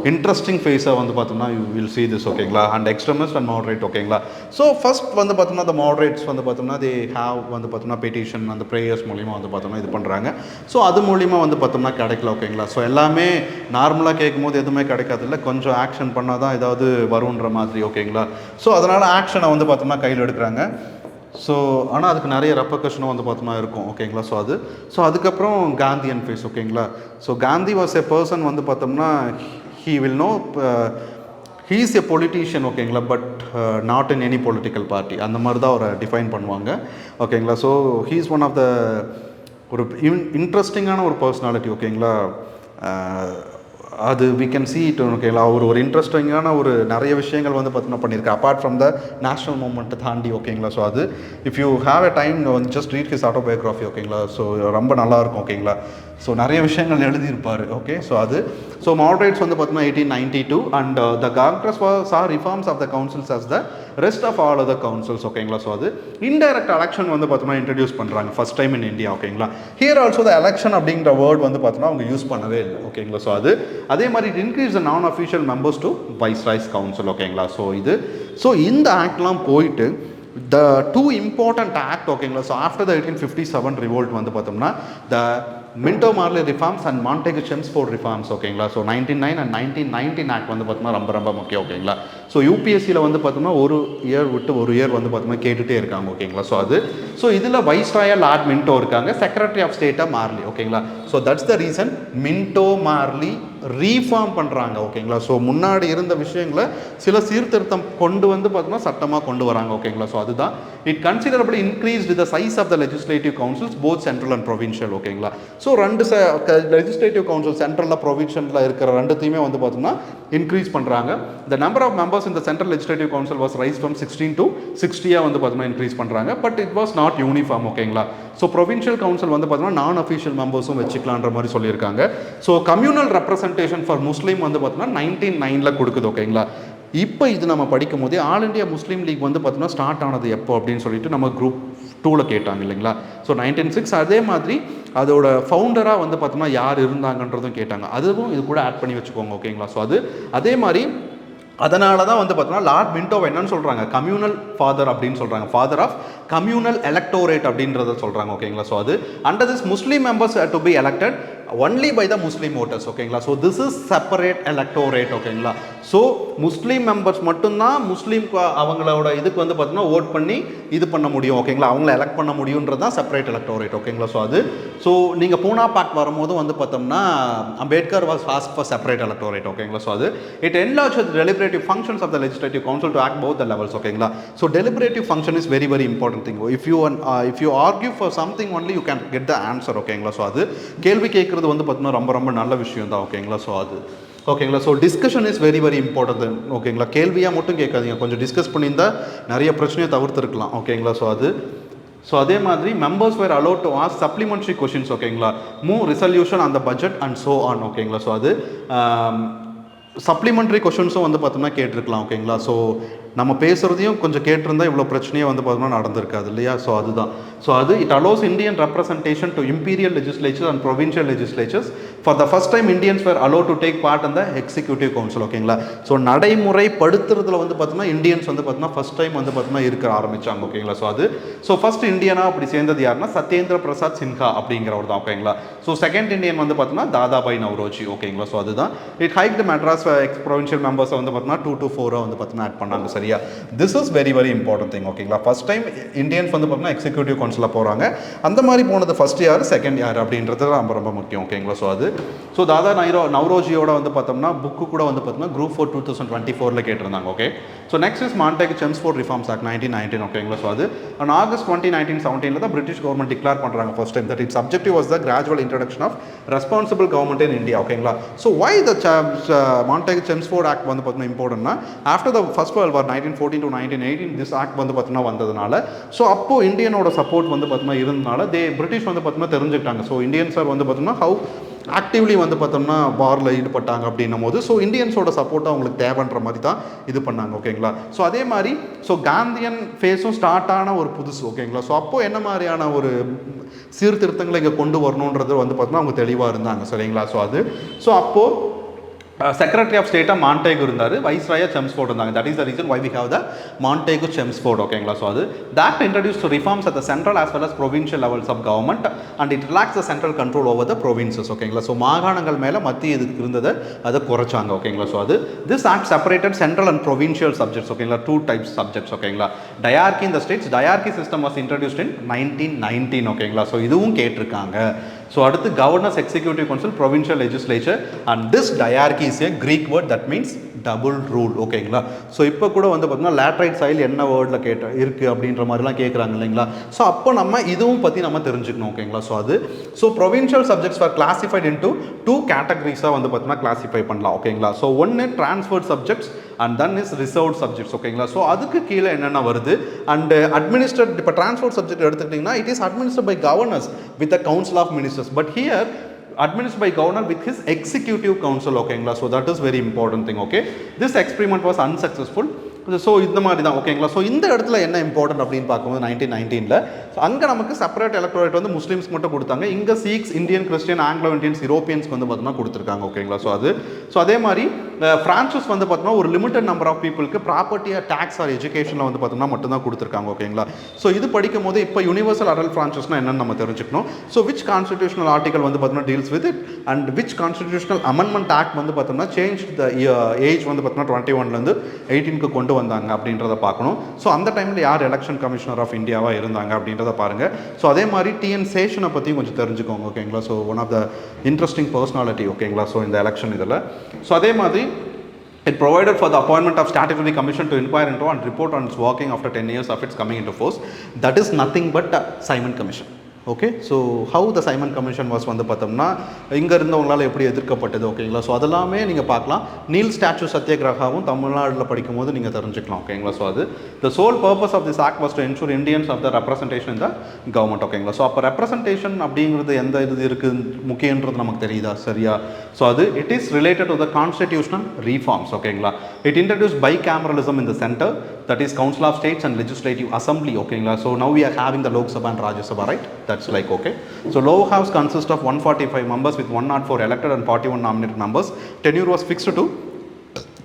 இன்ட்ரெஸ்டிங் ஃபேஸாக வந்து பார்த்தோம்னா யூ வில் see this ஓகேங்களா. அண்ட் எக்ஸ்ட்ரீமிஸ்ட் அண்ட் மாடரேட் ஓகேங்களா. ஸோ ஃபர்ஸ்ட் வந்து பார்த்தோம்னா the moderates வந்து பார்த்தோம்னா they have வந்து பார்த்தோம்னா பெட்டிஷன் அந்த ப்ரேயர்ஸ் மூலிமா வந்து பார்த்தோம்னா இது பண்ணுறாங்க. ஸோ அது மூலிமா வந்து பார்த்தோம்னா கிடைக்கல ஓகேங்களா. ஸோ எல்லாமே நார்மலாக கேட்கும்போது எதுவுமே கிடைக்காது இல்லை, கொஞ்சம் ஆக்ஷன் பண்ணால் தான் ஏதாவது வருன்ற மாதிரி ஓகேங்களா. ஸோ அதனால் ஆக்ஷனை வந்து பார்த்தோம்னா கையில் எடுக்கிறாங்க. ஸோ ஆனால் அதுக்கு நிறைய ரெப்பர்கஷனும் வந்து பார்த்தோம்னா இருக்கும் ஓகேங்களா. ஸோ அதுக்கப்புறம் காந்தியன் ஃபேஸ் ஓகேங்களா. So Gandhi was a person வந்து பார்த்தோம்னா he will know he is a politician ஓகேங்களா, but not in any political party அந்த மாதிரி தான் அவரை டிஃபைன் பண்ணுவாங்க ஓகேங்களா. So he is one of the ஒரு இன்ட்ரெஸ்டிங்கான ஒரு பர்சனாலிட்டி ஓகேங்களா. அது வி கேன் see it ஓகேங்களா. அவர் ஒரு இன்ட்ரெஸ்டிங்கான ஒரு நிறைய விஷயங்கள் வந்து பார்த்தீங்கன்னா பண்ணியிருக்கேன் அப்பார்ட் ஃப்ரம் த நேஷ்னல் மூமெண்ட்டை தாண்டி ஓகேங்களா. ஸோ அது if you have a time just read his autobiography ஓகேங்களா. ஸோ ரொம்ப நல்லாயிருக்கும் ஓகேங்களா. ஸோ நிறைய விஷயங்கள் எழுதியிருப்பார் ஓகே. ஸோ மாடரேட்ஸ் வந்து பார்த்தீங்கன்னா 1892 and the Congress saw reforms of the councils as the rest of all other councils ஓகேங்களா. ஸோ அது இன்டைரக்ட் எலெக்ஷன் வந்து பார்த்தோம்னா இன்ட்ரடியூஸ் பண்ணுறாங்க ஃபர்ஸ்ட் டைம் இன் இந்தியா ஓகேங்களா. ஹியர் ஆல்சோ த எலெக்ஷன் அப்படிங்கிற வேர்ட் வந்து பார்த்தோம்னா அவங்க யூஸ் பண்ணவே இல்லை ஓகேங்களா. ஸோ அது அதே மாதிரி it increase the non official members to viceroy's council ஓகேங்களா. ஸோ இந்த ஆக்ட்லாம் போயிட்டு the two important act ஓகேங்களா. ஸோ ஆஃப்டர் த 1857 ரிவோல்ட் வந்து பார்த்தோம்னா the Minto Morley reforms and Montagu Chelmsford reforms ஓகேங்களா. ஸோ 1909 அண்ட் 1919 ஆக்ட் வந்து பார்த்தோம்னா ரொம்ப முக்கியம் ஓகேங்களா. ஸோ யூபிஎஸ்சியில் வந்து பார்த்தோம்னா ஒரு இயர் விட்டு ஒரு இயர் வந்து பார்த்தோம்னா கேட்டுகிட்டே இருக்காங்க ஓகேங்களா. ஸோ இதில் வைஸ்ராயா லார்ட் மின்டோ இருக்காங்க, செக்ரட்டரி ஆஃப் ஸ்டேட்டாக மார்லி ஓகேங்களா. So that's the reason Minto Marley reform பண்ணுறாங்க ஓகேங்களா. ஸோ முன்னாடி இருந்த விஷயங்களை சில சீர்திருத்தம் கொண்டு வந்து பார்த்தோம்னா சட்டமாக கொண்டு வராங்க ஓகேங்களா. ஸோ அதுதான் it considerably increased the size of the legislative councils both central and provincial ஓகேங்களா. ஸோ ரெண்டு லெஜிஸ்லேட்டிவ் கவுன்சில் சென்ட்ரலில் ப்ரொவின்ஷியலில் இருக்கிற ரெண்டுத்தையுமே வந்து பார்த்தோம்னா இன்க்ரீஸ் பண்ணுறாங்க. த நம்பர் ஆஃப் மெம்பர்ஸ் இந்த central legislative council was rise from 16 to 60 வந்து பார்த்தோம்னா இன்க்ரீஸ் பண்ணுறாங்க. But it was not uniform ஓகேங்களா. ஸோ ப்ரொவின்ஷியல் கவுன்சில் வந்து பார்த்தோம்னா நான் அஃபிஷியல் மெம்பர்ஸும் வச்சுக்கலான்ற மாதிரி சொல்லியிருக்காங்க. ஸோ கம்யூனல் ரெப்ரசன்டேஷன் ஃபார் முஸ்லீம் வந்து பார்த்தோம்னா 1909 கொடுக்குது ஓகேங்களா. இப்போ இது நம்ம படிக்கும் போதே ஆல் இண்டியா முஸ்லீம் லீக் வந்து பார்த்தோம்னா ஸ்டார்ட் ஆனது எப்போ அப்படின்னு சொல்லிட்டு நம்ம குரூப் 2ல் கேட்டாங்க இல்லைங்களா. ஸோ 1906 அதே மாதிரி அதோட ஃபவுண்டராக வந்து பார்த்தோம்னா யார் இருந்தாங்கன்றதும் கேட்டாங்க, அதுவும் இது கூட ஆட் பண்ணி வச்சுக்கோங்க ஓகேங்களா. ஸோ அதே மாதிரி அதனால தான் வந்து பார்த்தோம்னா லார்ட் மின்டோவை என்னன்னு சொல்கிறாங்க, கம்யூனல் ஃபாதர் அப்படின்னு சொல்கிறாங்க, ஃபாதர் ஆஃப் கம்யூனல் எலக்டோரேட் அப்படின்றத சொல்கிறாங்க ஓகேங்களா. ஸோ அது under this Muslim members to be elected only by the Muslim voters ஓகேங்களா. So this is separate electorate ஓகேங்களா. ஸோ முஸ்லீம் மெம்பர்ஸ் மட்டும்தான் முஸ்லீம் அவங்களோட இதுக்கு வந்து பார்த்தீங்கன்னா ஓட் பண்ணி இது பண்ண முடியும் ஓகேங்களா, அவங்கள எலெக்ட் பண்ண முடியுன்றது தான் செப்பரேட் எலக்டோரேட் ஓகேங்களா. ஸோ நீங்கள் பூனா பேக்ட் வரும்போது வந்து பார்த்தோம்னா Ambedkar was ask for separate electorate ஓகேங்களா. ஸோ அது it enlarge the deliberative functions of the legislative council to act both the levels ஓகேங்களா. So deliberative function is very important thing. If you argue for something only you can get the answer ஓகேங்களா. So அது கேள்வி கேட்குறது வந்து பார்த்தீங்கன்னா ரொம்ப நல்ல விஷயம் தான் ஓகேங்களா. ஸோ அது ஓகேங்களா. So discussion is very important ஓகேங்களா. கேள்வியாக மட்டும் கேட்காதீங்க, கொஞ்சம் டிஸ்கஸ் பண்ணியிருந்தால் நிறைய பிரச்சனையை தவிர்த்துருக்கலாம் ஓகேங்களா. ஸோ அதே மாதிரி members where allowed to ask supplementary questions ஓகேங்களா, மூவ் ரிசல்யூஷன் அந்த பட்ஜெட் அண்ட் ஸோ ஆன் ஓகேங்களா. ஸோ அது சப்ளிமெண்ட்ரி கொஷின்ஸும் வந்து பார்த்தோம்னா கேட்டிருக்கலாம் ஓகேங்களா. ஸோ நம்ம பேசுகிறதையும் கொஞ்சம் கேட்டிருந்தா இவ்வளோ பிரச்சனையே வந்து பார்த்தோம்னா நடந்திருக்காது இல்லையா. ஸோ அதுதான். ஸோ அது it allows Indian representation to imperial legislature and provincial legislatures for the first time Indians were allowed to take part இந்த எக்ஸிக்யூட்டிவ் கவுன்சில் ஓகேங்களா. ஸோ நடைமுறைப்படுத்துறதுல வந்து பார்த்தோம்னா இந்தியன்ஸ் வந்து பார்த்தோம்னா ஃபர்ஸ்ட் டைம் வந்து பார்த்தோம்னா இருக்க ஆரம்பிச்சாங்க ஓகேங்களா. ஸோ அது ஸோ ஃபர்ஸ்ட் இந்தியனாக அப்படி சேர்ந்தது யாருன்னா சத்யேந்திர பிரசாத் சின்ஹா அப்படிங்கிறவர் தான் ஓகேங்களா. ஸோ செகண்ட் இந்தியன் வந்து பார்த்தோம்னா தாதாபாய் நவ்ரோஜி ஓகேங்களா. ஸோ அதுதான் it hike the Madras ex provincial மெம்பர்ஸை வந்து பார்த்தோம்னா 2 to 4 வந்து பார்த்தோம்னா ஆட் பண்ணாங்க சரியா. This is very very important thing ஓகேங்களா. ஃபர்ஸ்ட் டைம் இந்தியன்ஸ் வந்து பார்த்தோம்னா எக்ஸிக்யூட்டிவ் கவுன்சிலில் போகிறாங்க. அந்த மாதிரி போனது ஃபர்ஸ்ட் யார் செகண்ட் யார் அப்படின்றது ரொம்ப ரொம்ப முக்கியம் ஓகேங்களா. ஸோ அது ஸோ தாதா நவ்ரோஜியோட வந்து பார்த்தோம்னா புக்கு கூட வந்து பார்த்தோம்னா Group 4 2024 கேட்டிருந்தாங்க okay. So next is Montagu Chelmsford reforms act 1919 ஓகேங்களா. ஸோ அது ஆன் August 20, 1917 தான் பிரிட்டிஷ் கவர்மெண்ட் டிக்ளேர் பண்ணுறாங்க first time that its objective was the gradual introduction of responsible government in India ஓகேங்களா. So why the Montagu Chelmsford act வந்து பார்த்தோம்னா இம்பார்ட்டன்ட்னா after the first world war 1914 to 1918 this act வந்து பார்த்தோம்னா வந்ததுனால so அப்போ இந்தியனோட support வந்து பார்த்தோம்னா இருந்தனால பிரிட்டிஷ் வந்து பார்த்தோம்னா தெரிஞ்சுக்கிட்டாங்க. ஸோ இந்தியன்ஸ் ஆர் வந்து பார்த்தோம்னா ஹவு ஆக்டிவ்லி வந்து பார்த்தோம்னா வாரில் ஈடுபட்டாங்க அப்படின்னும் போது ஸோ இந்தியன்ஸோட சப்போர்ட் அவங்களுக்கு தேவைன்ற மாதிரி தான் இது பண்ணாங்க ஓகேங்களா. ஸோ அதே மாதிரி ஸோ காந்தியன் ஃபேஸும் ஸ்டார்ட் ஆன ஒரு புதுசு ஓகேங்களா. ஸோ அப்போது என்ன மாதிரியான ஒரு சீர்திருத்தங்களை இங்கே கொண்டு வரணுன்றது வந்து பார்த்தோம்னா அவங்க தெளிவாக இருந்தாங்க சரிங்களா. ஸோ அது ஸோ அப்போது செக்ரட்டரி ஆஃப் ஸ்டேட்டாக மாண்டேகு இருந்தார், வைஸ்ராயா செம்ஸ்ஃபோர்ட் இருந்தாங்க. That is the reason why we have the Montagu Chelmsford ஓகேங்களா. ஸோ அது that introduce reforms at the central as well as provincial levels of government and it relax the central control over the provinces ஓகேங்களா. So மாகாணங்கள் மேலே மத்திய இதுக்கு இருந்ததை அதை குறைச்சாங்க ஓகேங்களா. ஸோ அது this act separated central and provincial subjects ஓகேங்களா. 2 types சப்ஜெக்ட்ஸ் ஓகேங்களா. Diarchy in the states diarchy system was introduced in 1919 ஓகேங்களா. ஸோ இதுவும் கேட்டிருக்காங்க. ஸோ அடுத்து governors executive council provincial legislature and this diarchy is a Greek word that means double rule ஓகேங்களா. So இப்போ கூட வந்து பார்த்தீங்கன்னா லேட்ரைட் சைல் என்ன வேர்டில் இருக்குது அப்படின்ற மாதிரிலாம் கேட்குறாங்க இல்லைங்களா. ஸோ அப்போ நம்ம இதுவும் பற்றி நம்ம தெரிஞ்சுக்கணும் ஓகேங்களா. ஸோ அது so provincial subjects are classified into 2 கேட்டகரிஸாக வந்து பார்த்தீங்கன்னா கிளாசிஃபை பண்ணலாம் ஓகேங்களா. ஸோ ஒன்று transferred subjects and then is reserved subjects ஓகேங்களா. ஸோ அதுக்கு கீழே என்னென்ன வருது அண்ட் அட்மினிஸ்ட்ரேட் இப்போ ட்ரான்ஸ்போர்ட் சப்ஜெக்ட் எடுத்துக்கிட்டிங்கன்னா it is administered by governors with a council of ministers but here administered by governor with his executive council ஓகேங்களா. so that is very important thing okay. this experiment was unsuccessful. So இந்த மாதிரி தான் ஓகேங்களா. So இந்த இடத்துல என்ன important அப்படின்னு பார்க்கும்போது 1919 ஸோ அங்கே நமக்கு செப்பரேட் எலக்டோரேட் வந்து முஸ்லீம்ஸ்க்கு மட்டும் கொடுத்தாங்க. இங்கே Sikhs, Indian, Christian, Anglo Indians, யூரோப்பியன்ஸ்க்கு வந்து பார்த்தோம்னா கொடுத்துருக்காங்க ஓகேங்களா. ஸோ அது ஸோ அதே மாதிரி ஃப்ரான்சஸ் வந்து பார்த்தோம்னா ஒரு லிமிட்டட் நம்பர் ஆஃப் பீப்புளுக்கு ப்ராப்பர்ட்டியாக டேக்ஸ் ஆர் எஜுகேஷனில் வந்து பார்த்தோம்னா மட்டும்தான் கொடுத்துருக்காங்க ஓகேங்களா. ஸோ இது படிக்கும் போது இப்போ யூனிவர்சல் அடல்ட் ஃப்ரான்சஸ்னா என்னன்னு நம்ம தெரிஞ்சுக்கணும். ஸோ விச் கான்ஸ்டிடியூஷனல் ஆர்டிகல் வந்து பார்த்தோம்னா deals with it and which constitutional amendment act வந்து பார்த்தோம்னா சேஞ்ச் த ஏஜ் வந்து பார்த்தோம்னா 21லேருந்து 18க்கு கொண்டு வந்தாங்க அப்படின்றத பார்க்கணும். ஸோ அந்த டைமில் யார் எலெக்ஷன் கமிஷனர் ஆஃப் இந்தியாவாக இருந்தாங்க அப்படின்றத பாருங்கள். ஸோ அதே மாதிரி டிஎன் சேஷனை பற்றியும் கொஞ்சம் தெரிஞ்சுக்கோங்க ஓகேங்களா. So one of the interesting personality ஓகேங்களா. ஸோ இந்த எலெக்ஷன் இதில் ஸோ அதே மாதிரி it provided for the appointment of statutory commission to inquire into and report on its working after 10 years of its coming into force. That is nothing but Simon Commission. Okay. So how the Simon commission was வந்து பார்த்தோம்னா இங்கே இருந்தவங்களால் எப்படி எதிர்க்கப்பட்டது ஓகேங்களா. So அதெல்லாமே நீங்கள் பார்க்கலாம். Neil statue சத்யகிரகாவும் தமிழ்நாட்டில் படிக்கும் போது நீங்கள் தெரிஞ்சுக்கலாம் ஓகேங்களா. ஸோ அது the sole purpose of this act was to ensure Indians of the representation in the government ஓகேங்களா. ஸோ அப்போ ரெப்ரசன்டேஷன் அப்படிங்கிறது எந்த இது இருக்குது முக்கியன்றது நமக்கு தெரியுதா சரியா. ஸோ அது it is related to the constitutional reforms ஓகேங்களா. It introduce bicameralism in the centre that is Council of States and Legislative Assembly ஓகேங்களா. So now we are having the Lok Sabha and Rajya Sabha right. That's like okay. So lower house consists of 145 members with 104 elected and 41 nominated members. Tenure was fixed to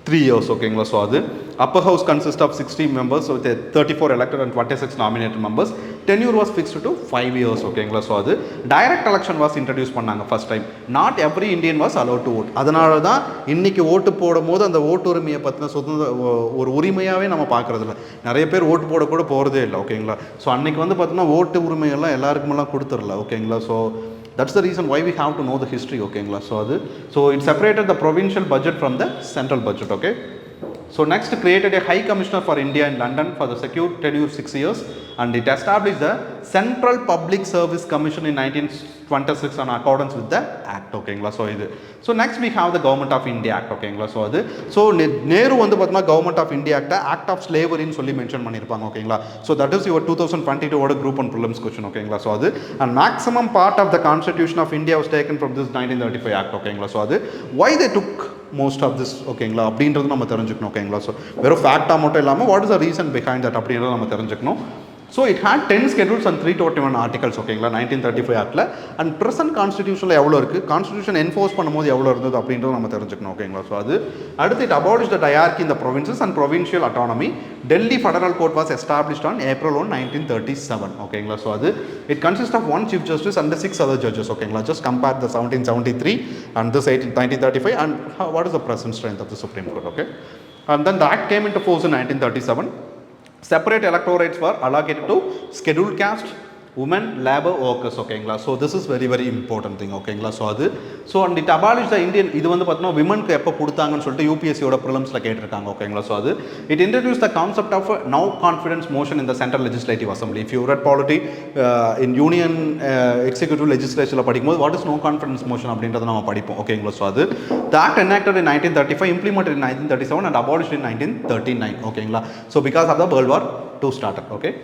3 years ஓகேங்களா. So அது upper house consist of 60 members with 34 elected and 26 nominated members. Tenure was fixed to 5 years ஓகேங்களா. So அது direct election was introduce பண்ணாங்க first time. Not every Indian was allowed to vote. அதனால தான் இன்றைக்கி ஓட்டு போடும் போது அந்த ஓட்டு உரிமையை பற்றின சுதந்திர ஒரு உரிமையாகவே நம்ம பார்க்குறதில்ல. நிறைய பேர் ஓட்டு போட கூட போகிறதே இல்லை ஓகேங்களா. ஸோ அன்றைக்கி வந்து பார்த்தோம்னா ஓட்டு உரிமையெல்லாம் எல்லாருக்குமெல்லாம் கொடுத்துடல ஓகேங்களா. So that's the reason why we have to know the history ஓகேங்களா. so it separated the provincial budget from the central budget okay. So next created a high commissioner for India in London for the secure tenure 6 years and it established the Central Public Service Commission in 1926 on accordance with the act. ஓகேங்களா. ஸோ next we have the Government of India Act. ஓகேங்களா. So Nehru வந்து பார்த்தீங்கன்னா government of India act of ஸ்லேவரின்னு சொல்லி mention பண்ணியிருப்பாங்க. ஓகேங்களா. So that is your 2022 group and prelims question. ஓகேங்களா. ஸோ அது and maximum part of the constitution of India was taken from this 1935 act. ஓகேங்களா. ஸோ அது why they took most of this. ஓகேங்களா. அப்படின்றது நம்ம தெரிஞ்சுக்கணும். ஓகேங்களா. ஸோ வெறும் ஃபேக்டாக மட்டும் இல்லாமல் what is the reason behind that அப்படின்றத நம்ம தெரிஞ்சுக்கணும். So it had 10 schedules and 321 articles. ஓகேங்களா. 1935 ஆக்டில் அண்ட் ப்ரெசன்ட் கான்ஸ்டிடியூஷனில் எவ்வளோ இருக்குது, கான்ஸ்டிடியூஷன் என்ஃபோர்ஸ் பண்ணும்போது எவ்வளோ இருந்தது அப்படின்றத நம்ம தெரிஞ்சுக்கணும். ஓகேங்களா. ஸோ அது அடுத்து it abolish the dyarchy in the provinces and provincial autonomy. Delhi federal court was established on April 1, 1937. ஓகேங்களா. ஸோ அது it consist of 1 chief justice and 6 other judges. ஓகேங்களா. Just compare the 1773 and this 1935 and what is the present strength of the Supreme Court. Okay, and then the act came into force in 1937. Separate electorates were allocated to scheduled caste, women, labor workers. ஓகேங்களா. So this is very very important thing. ஓகேங்களா. So அது so and it abolish the Indian இது வந்து பார்த்தீங்கன்னா விமனுக்கு எப்போ கொடுத்தாங்கன்னு சொல்லிட்டு யூபிஎஸ்சியோட ப்ரிலிம்ஸில் கேட்டிருக்காங்க. ஓகேங்களா. ஸோ அது it introduce the concept of no confidence motion in the central legislative assembly. If you read polity in union executive லெஜிஸ்லேச்சரில் படிக்கும்போது what is no confidence motion அப்படின்றத நம்ம படிப்போம். ஓகேங்களா. ஸோ அது the act enacted in 1935, implemented in 1937 and abolished in 1939. ஓகேங்களா. So because of the world war II started. Okay.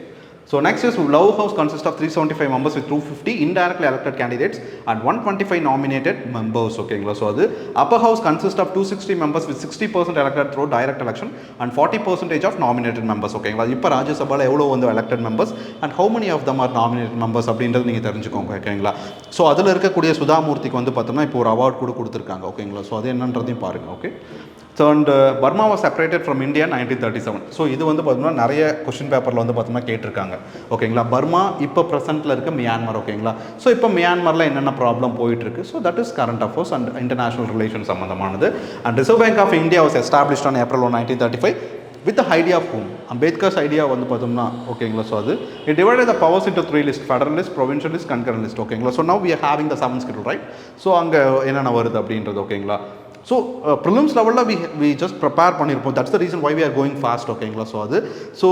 So next is Lower House consists of 375 members with 250 indirectly elected candidates and 125 nominated members. ஓகேங்களா. So அது Upper House consists of 260 members with 60% elected through direct election and 40% of nominated members. ஓகேங்களா. இப்போ ராஜ்யசபாவில் எவ்வளோ வந்து elected members and how many of them are nominated members அப்படின்றது நீங்கள் தெரிஞ்சுக்கோங்க. ஓகேங்களா. ஸோ அதில் இருக்கக்கூடிய சுதாமூர்த்திக்கு வந்து பார்த்தோம்னா இப்போ ஒரு அவார்ட் கூட கொடுத்துருக்காங்க. ஓகேங்களா. ஸோ அது என்னன்றதையும் பாருங்கள். Okay. So and Burma was separated from India 1937. So இது வந்து பார்த்தோம்னா நிறைய கொஸ்டின் பேப்பரில் வந்து பார்த்தோம்னா கேட்டிருக்காங்க. ஓகேங்களா. பர்மா இப்போ ப்ரெசென்ட்டில் இருக்க மியான்மர். ஓகேங்களா. ஸோ இப்போ மியான்மரில் என்னென்ன ப்ராப்ளம் போயிட்டுருக்கு. So that is current affairs and international relation சம்மந்தமானது. And Reserve Bank of India was established on April 1, 1935 with the idea of whom? அம்பேத்கர்ஸ் ஐடியா வந்து பார்த்தோம்னா. ஓகேங்களா. ஸோ அது it divided the powers into 3 list, federal list, provincial list, concurrent list. ஓகேங்களா. So now we are having the 7 schedule, right. So அங்கே என்னென்ன வருது அப்படின்றது. ஓகேங்களா. ஸோ ப்ரிலிம்ஸ் லெவலில் வி ஜஸ்ட் ப்ரிப்பேர் பண்ணியிருப்போம். That's the reason why we are going fast. ஓகேங்களா. ஸோ அது ஸோ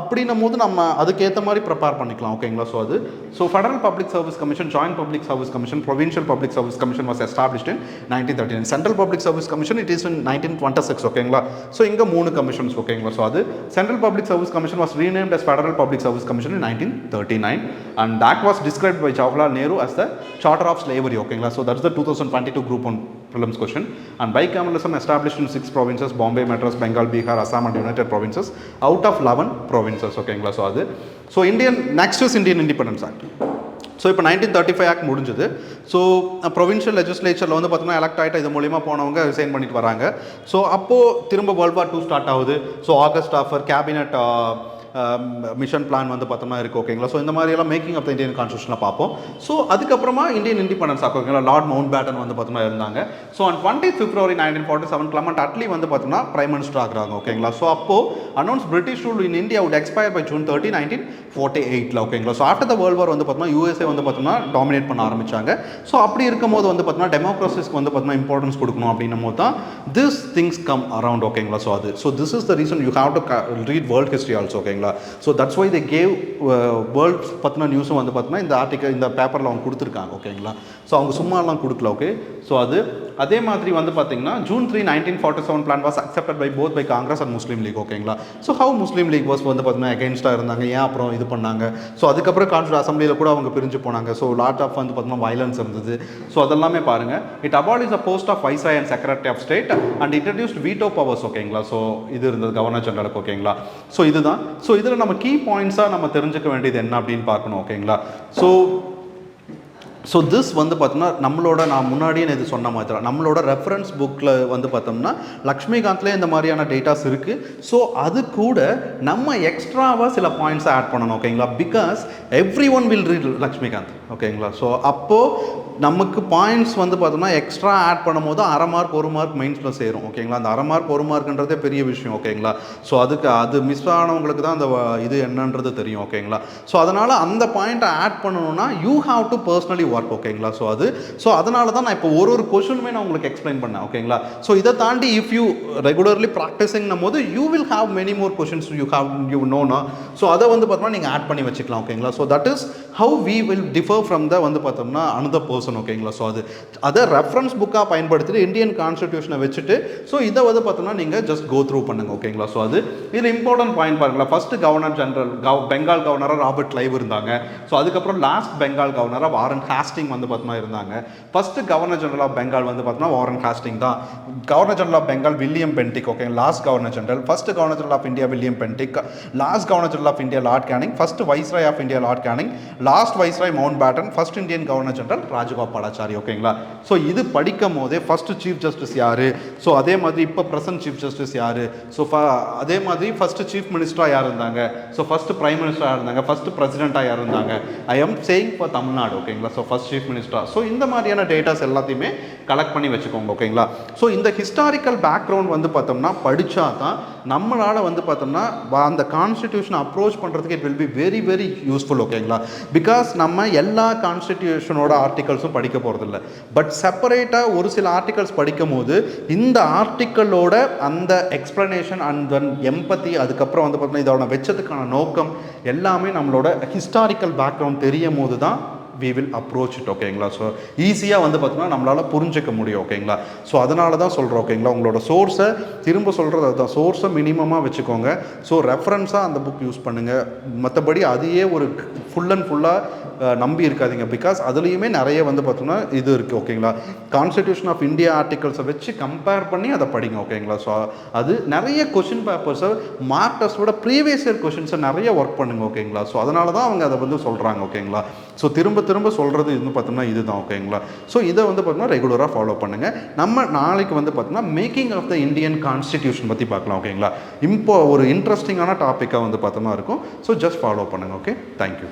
அப்படின்னும் போது நம்ம அதுக்கேற்ற மாதிரி ப்ரிப்பேர் பண்ணிக்கலாம். ஓகேங்களா. ஸோ அது so federal public service commission, joint public service commission, provincial public service commission was established in 1939. Central public service commission it is இன் 1926. ஓகேங்களா. ஸோ இங்கே 3 கமிஷன்ஸ். ஓகேங்களா. ஸோ அது central public service commission was renamed as federal public service commission in 1939 and that was described by Jawaharlal Nehru as the charter of slavery. ஓகேங்களா. So that's the 2022 group 1 prelims question. And bicameralism established in 6 provinces: Bombay, Madras, Bengal, Bihar, Assam and United Provinces out of 11 provinces. ஓகேங்களா. So அது so Indian next is Indian independence act. So இப்போ 1935 act முடிஞ்சது. So provincial லெஜிஸ்லேச்சரில் வந்து பார்த்தீங்கன்னா elect ஆகிட்டு இது மூலிமா போனவங்க ரிசைன் பண்ணிட்டு வராங்க. ஸோ அப்போது திரும்ப வேர்ல்ட் வார் II ஸ்டார்ட் ஆகுது. So August offer cabinet mission plan வந்து பார்த்தோம்னா இருக்குது. ஓகேங்களா. ஸோ இந்த மாதிரியெல்லாம் மேக்கிங் ஆஃப் த இந்தியன் கான்ஸ்டியூஷனில் பார்ப்போம். ஸோ அதுக்கப்புறமா இந்தியன் இண்டிபெண்டன்ஸ் ஆகும். ஓகேங்களா. லார்ட் மவுண்ட் பேட்டன் வந்து பார்த்தோம்னா இருந்தாங்க. So on 20th February 1947 Clement Attlee வந்து பார்த்தோம்னா பிரைம் மினிஸ்டர் ஆகுறாங்க. ஓகேங்களா. ஸோ அப்போது announce British rule in India would expire by June 30, 1948. ஓகேங்களா. So after the world war வந்து பார்த்தோம்னா USA வந்து பார்த்தோம்னா டாமினேட் பண்ண ஆரம்பிச்சாங்க. ஸோ அப்படி இருக்கும் போது வந்து பார்த்தோம்னா டெமோக்ரஸிஸ்க்கு வந்து பார்த்தோம்னா இம்பார்ட்டன்ஸ் கொடுக்கணும் அப்படின்னும் போது தான் திஸ் திங்ஸ் கம் அரவுண்ட். ஓகேங்களா. ஸோ அது so this is the reason you have to read world history also. ஓகேங்களா. So that's why they gave world பற்றின நியூஸும் வந்து பார்த்தீங்கன்னா இந்த ஆர்டிக்கல் இந்த பேப்பரில் அவங்க கொடுத்துருக்காங்க. ஓகேங்களா. ஸோ அவங்க சும்மாலாம் கொடுக்கல. ஓகே. ஸோ அது அதே மாதிரி வந்து பார்த்தீங்கன்னா June 3, 1947 plan was accepted by both by Congress and Muslim League. ஓகேங்களா. So how Muslim League was வந்து பார்த்தீங்கன்னா அகேன்ஸ்டாக இருந்தாங்க. ஏன் அப்புறம் இது பண்ணாங்க. ஸோ அதுக்கப்புறம் கான்ஸ்டியூட் அசம்பிளியில் கூட அவங்க பிரிஞ்சு போனாங்க. ஸோ லாட் ஆஃப் வந்து பார்த்தீங்கன்னா வயலன்ஸ் இருந்தது. ஸோ அதெல்லாமே பாருங்கள். It abolish the post of viceroy and secretary of state and introduced veto powers. ஓகேங்களா. ஸோ இது இருந்தது கவர்னர் ஜெனரலுக்கு. ஓகேங்களா. ஸோ இதுதான். ஸோ இதில் நம்ம கீ பாயிண்ட்ஸாக நம்ம தெரிஞ்சுக்க வேண்டியது என்ன அப்படின்னு பார்க்கணும். ஓகேங்களா. ஸோ திஸ் வந்து பார்த்தோம்னா நம்மளோட நான் முன்னாடியே இது சொன்ன மாதிரி தான் நம்மளோட ரெஃபரன்ஸ் புக்கில் வந்து பார்த்தோம்னா லக்ஷ்மிகாந்த்லேயே இந்த மாதிரியான டேட்டாஸ் இருக்குது. ஸோ அது கூட நம்ம எக்ஸ்ட்ராவாக சில பாயிண்ட்ஸை ஆட் பண்ணணும். ஓகேங்களா. Because every one will read Laxmikanth. ஓகேங்களா. ஸோ அப்போது நமக்கு பாயிண்ட்ஸ் வந்து பார்த்தோம்னா எக்ஸ்ட்ரா ஆட் பண்ணும்போது 1/2 மார்க் 1 மார்க் மெயின்ஸில் சேரும். ஓகேங்களா. அந்த 1/2 மார்க் 1 மார்க்ன்றதே பெரிய விஷயம். ஓகேங்களா. ஸோ அது மிஸ் ஆனவங்களுக்கு தான் அந்த இது என்னன்றது தெரியும். ஓகேங்களா. ஸோ அதனால் அந்த பாயிண்ட்டை ஆட் பண்ணணும்னா you have to personally work ஓகேங்களா. ஸோ அதனால தான் நான் இப்போ ஒரு கொஷனுமே நான் உங்களுக்கு எக்ஸ்பிளைன் பண்ணேன் ஓகேங்களா. ஸோ இதை தாண்டி இஃப் யூ ரெகுலர்லி ப்ராக்டிஸிங்னும் போது you will have many more questions you நோனா. ஸோ அதை வந்து பார்த்தோம்னா நீங்கள் ஆட் பண்ணி வச்சுக்கலாம் ஓகேங்களா. So that is how we will differ from the வந்து பார்த்தோம்னா அனதர் பர்சன் ஓகேங்களா. ஸோ அதை ரெஃபரன்ஸ் புக்காக பயன்படுத்திட்டு இந்தியன் கான்ஸ்டிடியூஷனை வச்சுட்டு ஸோ இதை வந்து பார்த்தோம்னா நீங்கள் ஜஸ்ட் கோ த்ரூ பண்ணுங்க ஓகேங்களா. ஸோ இதில் இம்பார்ட்டன்ட் பாயிண்ட் பாருங்களா. ஃபர்ஸ்ட் கவர்னர் ஜெனரல் பெங்கால் கவர்னராக ராபர்ட் கிளைவ் இருந்தாங்க. ஸோ அதுக்கப்புறம் லாஸ்ட் பெங்கால் கவர்னராக வாரன் ஹாஸ்டிங் வந்து பார்த்தோம்னா இருந்தாங்க. First governor general of Bengal வந்து பார்த்தோம்னா வாரன் ஹாஸ்டிங் தான். Governor general of Bengal William Bentinck okay. Last governor general. First governor general of India William Bentinck. Last governor general of India Lord Canning. First viceroy of India Lord Canning. Last viceroy Mountbatten. First Indian governor general Rajagopalachari ஓகேங்களா. So இது படிக்கும் போதே first chief justice யாரு, so அதே மாதிரி இப்போ present chief justice யாரு, so அதே மாதிரி ஃபர்ஸ்ட் சீஃப் மினிஸ்டராக யார் இருந்தாங்க, ஸோ ஃபர்ஸ்ட் பிரைம் மினிஸ்டராக இருந்தாங்க, ஃபர்ஸ்ட் பிரசிடென்ட்டாக யார் இருந்தாங்க. I am saying for Tamil Nadu ஓகேங்களா. So first chief minister. So இந்த மாதிரியான டேட்டாஸ் எல்லாத்தையுமே கலெக்ட் பண்ணி வச்சுக்கோங்க ஓகேங்களா. ஸோ இந்த ஹிஸ்டாரிக்கல் பேக்ரவுண்ட் வந்து பார்த்தோம்னா படித்தா தான் நம்மளால் வந்து பார்த்தோம்னா அந்த கான்ஸ்டிடியூஷனை அப்ரோச் பண்ணுறதுக்கு it will be very very useful ஓகேங்களா. பிகாஸ் நம்ம எல்லா கான்ஸ்டிடியூஷனோட ஆர்டிகல்ஸும் படிக்க போகிறதில்ல. பட் செப்பரேட்டாக ஒரு சில ஆர்டிகல்ஸ் படிக்கும் போது இந்த ஆர்டிக்கலோட அந்த எக்ஸ்பிளனேஷன் அண்ட் தென் எம்பத்தி, அதுக்கப்புறம் வந்து பார்த்தோம்னா இதோட வச்சதுக்கான நோக்கம் எல்லாமே நம்மளோட ஹிஸ்டாரிக்கல் பேக்ரவுண்ட் தெரியும் போது தான் we will approach it ஓகேங்களா. ஸோ ஈஸியாக வந்து பார்த்தோம்னா நம்மளால் புரிஞ்சிக்க முடியும் ஓகேங்களா. ஸோ அதனால தான் சொல்கிறோம் ஓகேங்களா. உங்களோட சோர்ஸை திரும்ப சொல்கிறது அதுதான், சோர்ஸை மினிமமாக வச்சுக்கோங்க. ஸோ ரெஃபரன்ஸாக அந்த புக் யூஸ் பண்ணுங்கள். மற்றபடி அதையே ஒரு ஃபுல் அண்ட் ஃபுல்லாக நம்பி இருக்காதிங்க. பிகாஸ் அதுலேயுமே நிறைய வந்து பார்த்தோம்னா இது இருக்குது ஓகேங்களா. கான்ஸ்டிடியூஷன் ஆஃப் இந்தியா ஆர்டிகல்ஸை வச்சு கம்பேர் பண்ணி அதை படிங்க ஓகேங்களா. ஸோ அது நிறைய கொஷின் பேப்பர்ஸை மார்க் டெஸ்ட்டோட ப்ரீவியஸ் இயர் கொஷின்ஸை நிறைய ஒர்க் பண்ணுங்க ஓகேங்களா. ஸோ அதனால தான் அவங்க அதை வந்து சொல்கிறாங்க ஓகேங்களா. ஸோ திரும்ப சொல்கிறது இது பார்த்தோம்னா இதுதான் ஓகேங்களா. ஸோ இதை வந்து பார்த்தோம்னா ரெகுலராக ஃபாலோ பண்ணுங்கள். நம்ம நாளைக்கு வந்து பார்த்தோம்னா making of the Indian constitution பற்றி பார்க்கலாம் ஓகேங்களா. இப்போ ஒரு இன்ட்ரெஸ்டிங்கான டாப்பிக்காக வந்து பார்த்தோம்னா இருக்கும். ஸோ ஜஸ்ட் ஃபாலோ பண்ணுங்கள் ஓகே. தேங்க்யூ.